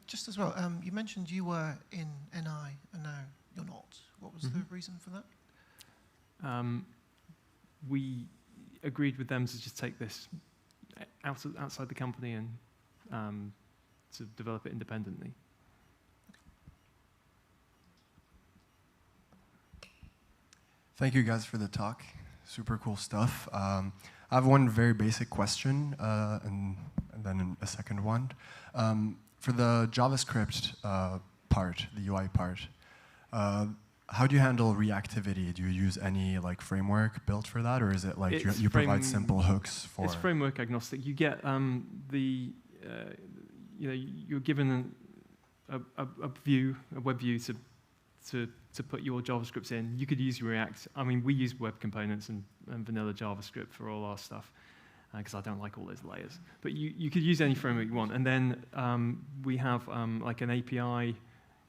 Just as well, you mentioned you were in NI and now you're not. What was the reason for that? We agreed with them to just take this outside the company and to develop it independently. Thank you guys for the talk. Super cool stuff. I have one very basic question and then a second one. For the JavaScript part, the UI part, how do you handle reactivity? Do you use any framework built for that, or is it like you provide simple hooks for? It's framework agnostic. You get you're given a web view to put your JavaScripts in. You could use React. I mean, we use web components and vanilla JavaScript for all our stuff because I don't like all those layers. But you could use any framework you want. And then we have like an API.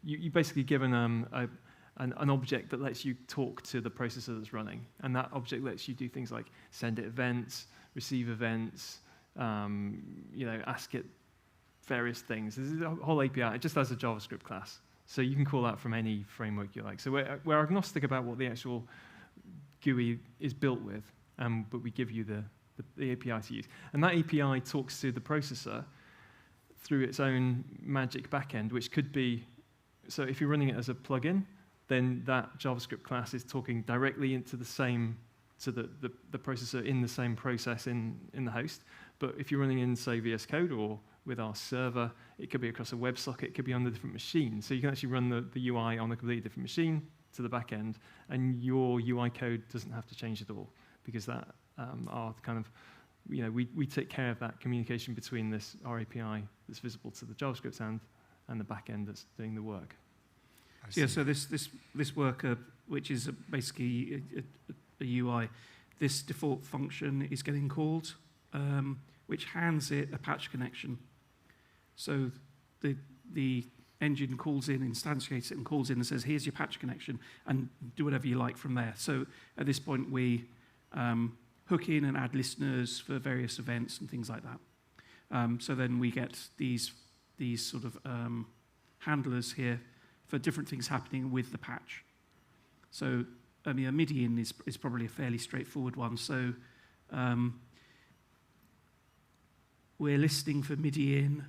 You basically given an object that lets you talk to the processor that's running. And that object lets you do things like send it events, receive events, ask it various things. There's a whole API. It just has a JavaScript class. So you can call that from any framework you like. So we're agnostic about what the actual GUI is built with, but we give you the API to use. And that API talks to the processor through its own magic backend, which could be, so if you're running it as a plugin, then that JavaScript class is talking directly into the processor in the same process in the host. But if you're running in, say, VS Code or with our server. It could be across a WebSocket. It could be on the different machines. So you can actually run the UI on a completely different machine to the back end, and your UI code doesn't have to change at all, because that are kind of, we take care of that communication between our API that's visible to the JavaScript and the back end that's doing the work. So this worker, which is basically a UI, this default function is getting called, which hands it a patch connection. So the engine calls in, instantiates it, and calls in and says, here's your patch connection, and do whatever you like from there. So at this point, we hook in and add listeners for various events and things like that. So then we get these sort of handlers here for different things happening with the patch. So a MIDI in is probably a fairly straightforward one. So we're listening for MIDI in.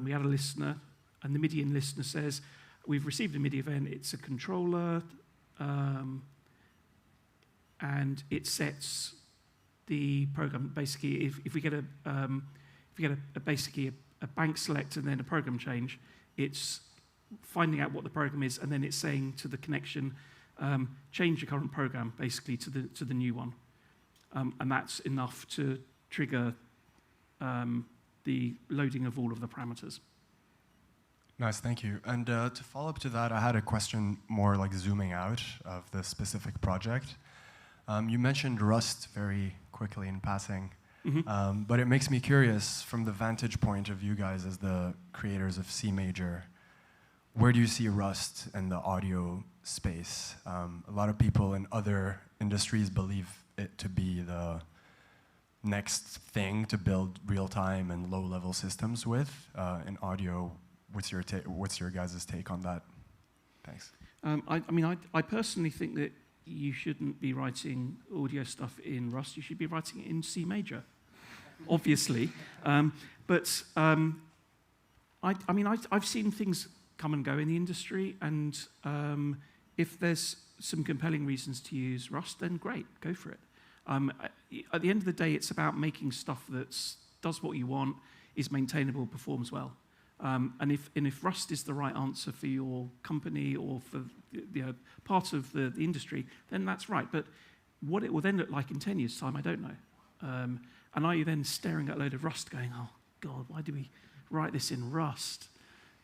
We add a listener, and the MIDI in listener says, we've received a MIDI event, it's a controller, and it sets the program. Basically, if we get basically a bank select and then a program change, it's finding out what the program is, and then it's saying to the connection, change your current program basically to the new one, and that's enough to trigger the loading of all of the parameters. Nice, thank you. And to follow up to that, I had a question more like zooming out of the specific project. You mentioned Rust very quickly in passing, but it makes me curious from the vantage point of you guys as the creators of C Major. Where do you see Rust in the audio space? A lot of people in other industries believe it to be the next thing to build real-time and low-level systems with. In audio, what's your guys' take on that? Thanks. I personally think that you shouldn't be writing audio stuff in Rust. You should be writing it in C Major, obviously. But I've seen things come and go in the industry, and if there's some compelling reasons to use Rust, then great, go for it. At the end of the day, it's about making stuff that does what you want, is maintainable, performs well. And if Rust is the right answer for your company or for part of the industry, then that's right. But what it will then look like in 10 years' time, I don't know. And are you then staring at a load of Rust going, oh, God, why do we write this in Rust?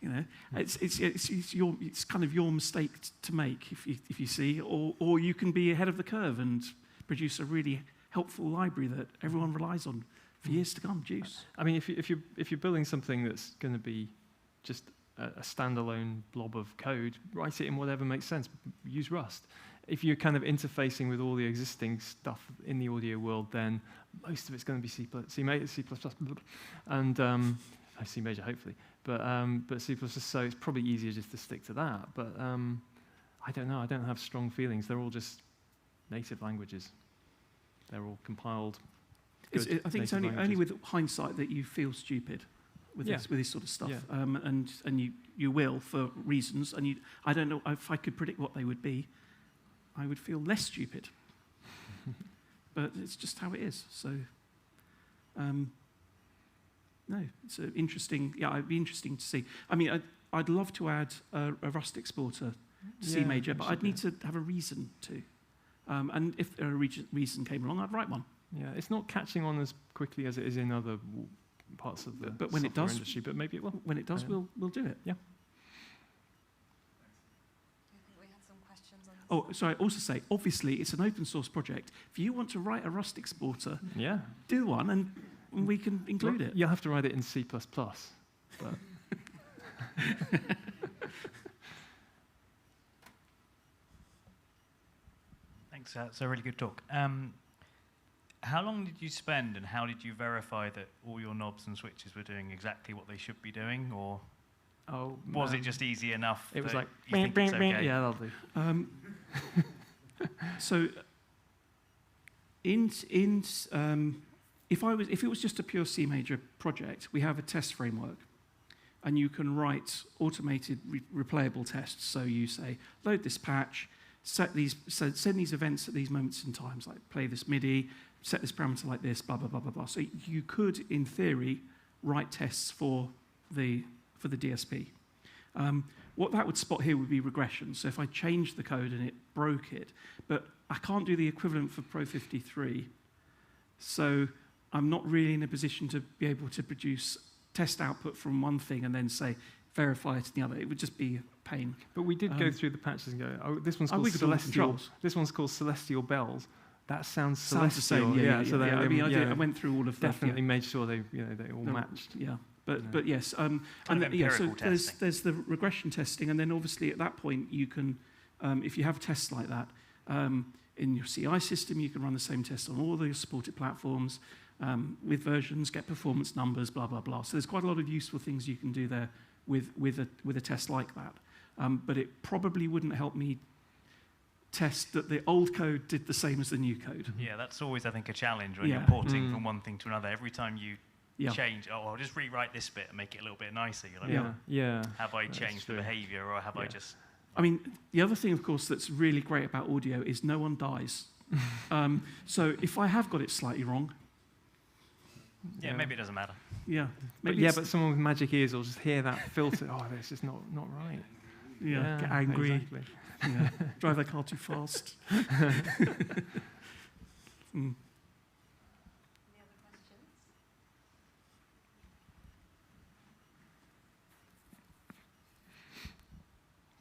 It's kind of your mistake to make if you see, or you can be ahead of the curve and produce a really helpful library that everyone relies on for years to come. Juice. I mean, if you're building something that's going to be just a standalone blob of code, write it in whatever makes sense. Use Rust. If you're kind of interfacing with all the existing stuff in the audio world, then most of it's going to be C++, and C Major, hopefully. But C++, so it's probably easier just to stick to that. But I don't know. I don't have strong feelings. They're all just native languages. They're all compiled. I think it's only with hindsight that you feel stupid with this sort of stuff, and you will for reasons. And I don't know if I could predict what they would be. I would feel less stupid, but it's just how it is. So, no, it's interesting. Yeah, it'd be interesting to see. I mean, I'd love to add a Rust exporter to C Major, but I'd need to have a reason to. And if a reason came along, I'd write one. Yeah, it's not catching on as quickly as it is in other parts of the but when it does, industry, but maybe it will. When it does, we'll do it. Yeah. We had some questions on this. Oh, sorry, also say, obviously, it's an open source project. If you want to write a Rust exporter, do one, and we can include it. You'll have to write it in C++. But Thanks. It's a really good talk. How long did you spend, and how did you verify that all your knobs and switches were doing exactly what they should be doing, or was it just easy enough? It was like, you think it's okay? Yeah, that'll do. So, if it was just a pure C Major project, we have a test framework, and you can write automated replayable tests. So you say, load this patch, send these events at these moments in times, like play this MIDI, set this parameter like this, blah, blah, blah, blah, blah. So you could, in theory, write tests for the DSP. What that would spot here would be regression. So if I changed the code and it broke it, but I can't do the equivalent for Pro 53. So I'm not really in a position to be able to produce test output from one thing and then say, verify it to the other. It would just be a pain. But we did go through the patches and go, oh, this one's called Celestial. This one's called Celestial Bells. That sounds celestial. The same, yeah. So I mean, I went through all of that. Definitely made sure they all matched. Yeah. But yes, so there's the regression testing, and then obviously at that point you can, if you have tests like that in your CI system, you can run the same test on all the supported platforms with versions, get performance numbers, blah blah blah. So there's quite a lot of useful things you can do there with a test like that. But it probably wouldn't help me test that the old code did the same as the new code. Yeah, that's always I think a challenge when you're porting from one thing to another. Every time you change, I'll just rewrite this bit and make it a little bit nicer. You're like, have I changed the behavior or have I just... I mean, the other thing, of course, that's really great about audio is no one dies. So if I have got it slightly wrong... Yeah, maybe it doesn't matter. Yeah. But someone with magic ears will just hear that filter, oh, this is not right. Yeah, get angry. Exactly. Drive their car too fast.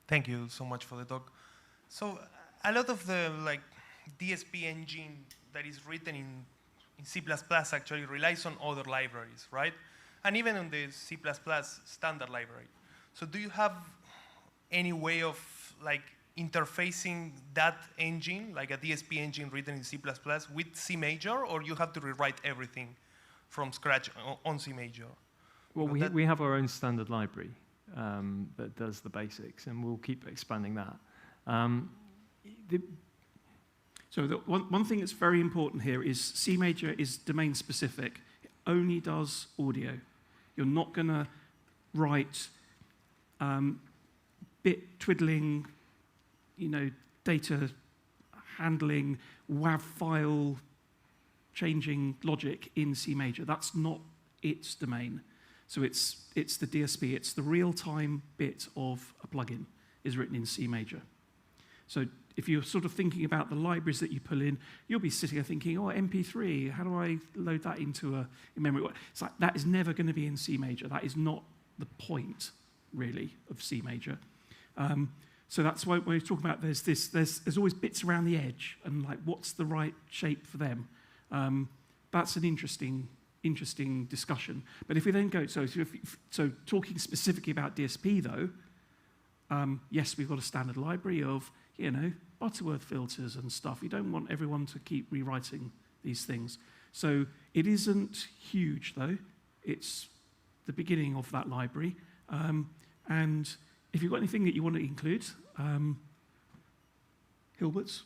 Thank you so much for the talk. So a lot of the DSP engine that is written in C++ actually relies on other libraries, right? And even on the C++ standard library. So do you have any way of interfacing that engine, like a DSP engine written in C++ with C major, or you have to rewrite everything from scratch on C major? Well, we have our own standard library that does the basics, and we'll keep expanding that. So one thing that's very important here is C major is domain specific. It only does audio. You're not going to write bit twiddling, data handling, WAV file changing logic in C major. That's not its domain. So it's the DSP. It's the real-time bit of a plugin is written in C major. So if you're sort of thinking about the libraries that you pull in, you'll be sitting there thinking, oh, MP3, how do I load that into a memory? It's like that is never going to be in C major. That is not the point, really, of C major. So that's why when we talk about there's always bits around the edge and what's the right shape for them. That's an interesting discussion. But if we then go, so talking specifically about DSP though, yes, we've got a standard library of Butterworth filters and stuff. You don't want everyone to keep rewriting these things. So it isn't huge though. It's the beginning of that library. And if you've got anything that you want to include, Hilbert's.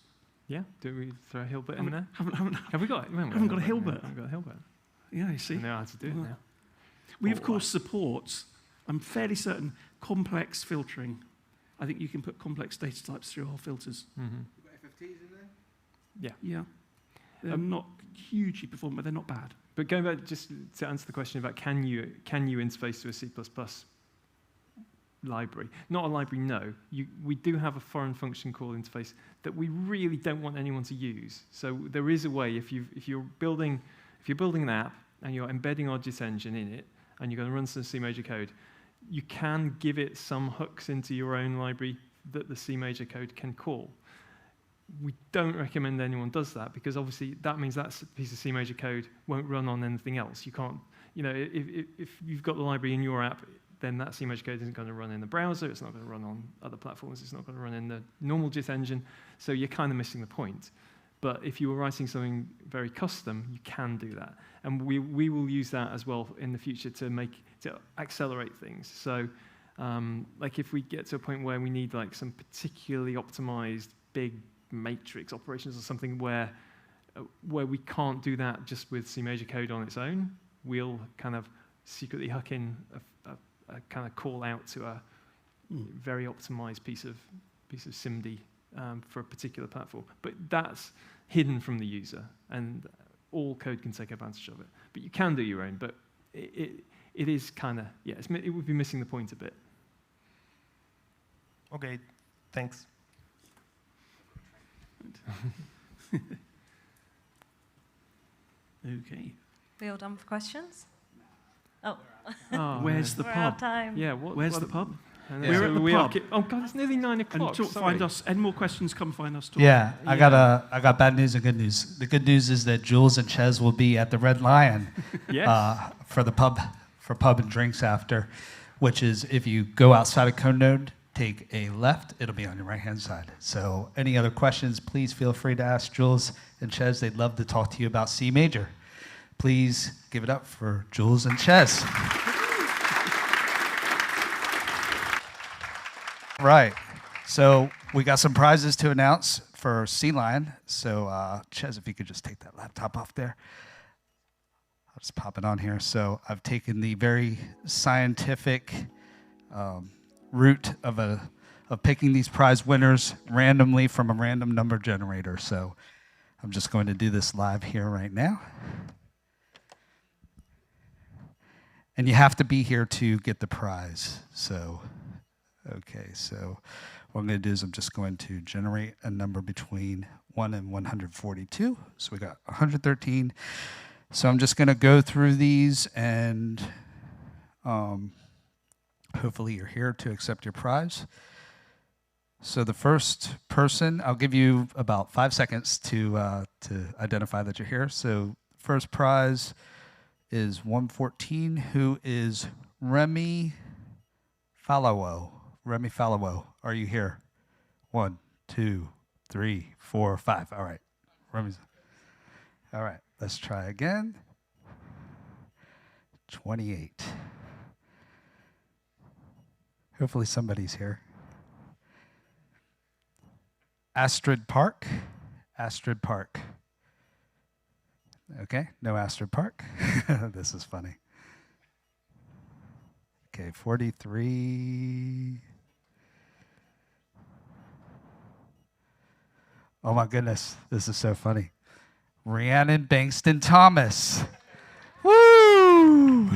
Yeah, do we throw Hilbert in there? Have we got it? We haven't got a Hilbert. I've got a Hilbert. Yeah, you see. I know how to do it now. We, of course, support, I'm fairly certain, complex filtering. I think you can put complex data types through our filters. Mm-hmm. You've got FFTs in there? Yeah. Yeah. They're not hugely performant, but they're not bad. But going back just to answer the question about can you interface to a C++ library? Not a library, no. We do have a foreign function call interface that we really don't want anyone to use. So there is a way, if you're building an app and you're embedding our JIT engine in it, and you're going to run some C major code, you can give it some hooks into your own library that the C major code can call. We don't recommend anyone does that because obviously that means that piece of C major code won't run on anything else. You can't, if you've got the library in your app, then that C major code isn't going to run in the browser, it's not going to run on other platforms, it's not going to run in the normal JIT engine, so you're kind of missing the point. But if you were writing something very custom, you can do that. And we will use that as well in the future to accelerate things. So if we get to a point where we need some particularly optimized big matrix operations or something where we can't do that just with C major code on its own, we'll kind of secretly hook in a kind of call out to a very optimized piece of SIMD for a particular platform. But that's hidden from the user, and all code can take advantage of it. But you can do your own, but it is kind of, yeah, it would be missing the point a bit. Okay, thanks. Okay. We all done for questions? Oh. Where's the We're pub? out of time. Yeah, Where's the pub? Yeah. We're at the pub. Oh God, it's nearly 9 o'clock. And find us. Any more questions? Come find us. Yeah, I got bad news and good news. The good news is that Jules and Ches will be at the Red Lion for the pub and drinks after, which is if you go outside of Cone Node, take a left, it'll be on your right-hand side. So any other questions, please feel free to ask Jules and Ches. They'd love to talk to you about C major. Please give it up for Jules and Ches. Right. So we got some prizes to announce for Sea Lion. So Ches, if you could just take that laptop off there. I'll just pop it on here. So I've taken the very scientific route of picking these prize winners randomly from a random number generator. So I'm just going to do this live here right now. And you have to be here to get the prize. So, okay, so what I'm going to do is I'm just going to generate a number between 1 and 142. So we got 113. So I'm just going to go through these and hopefully you're here to accept your prize. So the first person, I'll give you about 5 seconds to identify that you're here. So first prize is 114, who is Remy Fallowo. Remy Fallowo, are you here? 1, 2, 3, 4, 5. All right. Remy's. All right, let's try again. 28. Hopefully somebody's here. Astrid Park. Astrid Park. Okay, no Astrid Park. This is funny. Okay, 43. Oh my goodness, this is so funny. Rhiannon Bankston Thomas. Woo!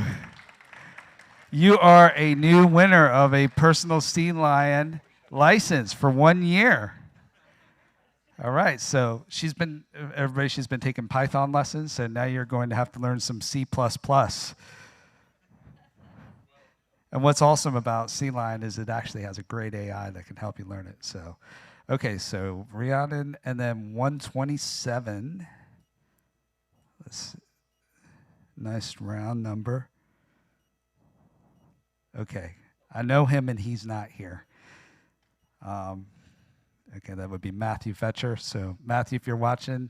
You are a new winner of a personal Sea Lion license for 1 year. All right, so she's been taking Python lessons, so now you're going to have to learn some C++. And what's awesome about Sea Lion is it actually has a great AI that can help you learn it. So, okay, so Rhiannon, and then 127. Nice round number. Okay, I know him and he's not here. Okay, that would be Matthew Fetcher. So Matthew, if you're watching,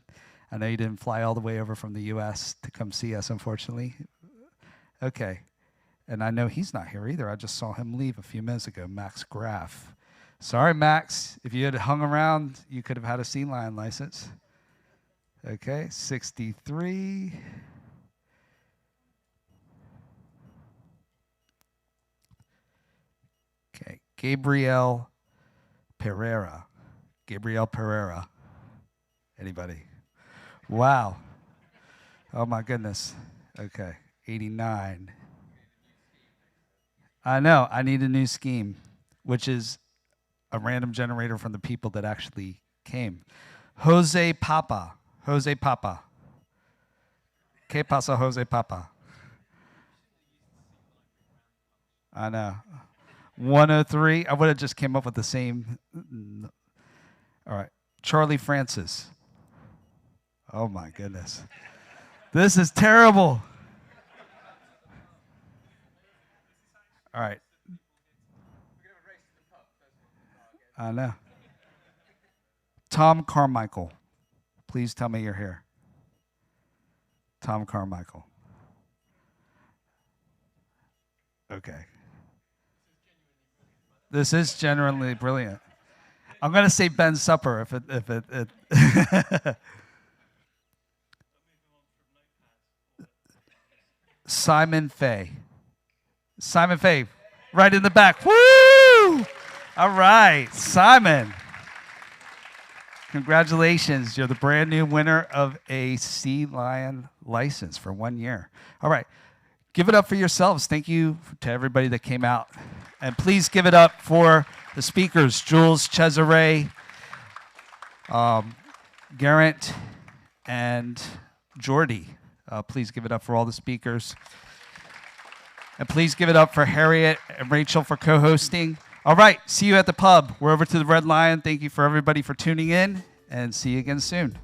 I know you didn't fly all the way over from the US to come see us, unfortunately. Okay, and I know he's not here either. I just saw him leave a few minutes ago, Max Graff. Sorry, Max, if you had hung around, you could have had a Sea Lion license. Okay, 63. Okay, Gabrielle Pereira. Gabrielle Pereira. Anybody? Wow. Oh my goodness. Okay, 89. I know, I need a new scheme, which is a random generator from the people that actually came. Jose Papa. Jose Papa. ¿Qué pasa, Jose Papa? I know. 103. I would have just came up with the same. All right. Charlie Francis. Oh, my goodness. This is terrible. All right. I know. Tom Carmichael. Please tell me you're here. Tom Carmichael. Okay. This is genuinely brilliant. I'm going to say Ben Supper if it Simon Fay. Simon Fay, right in the back. Woo! All right, Simon. Congratulations. You're the brand new winner of a Sea Lion license for 1 year. All right. give it up for yourselves. Thank you to everybody that came out. And please give it up for the speakers, Jules, Cesare, Garrett, and Jordy. Please give it up for all the speakers. And please give it up for Harriet and Rachel for co-hosting. All right, see you at the pub. We're over to the Red Lion. Thank you for everybody for tuning in, and see you again soon.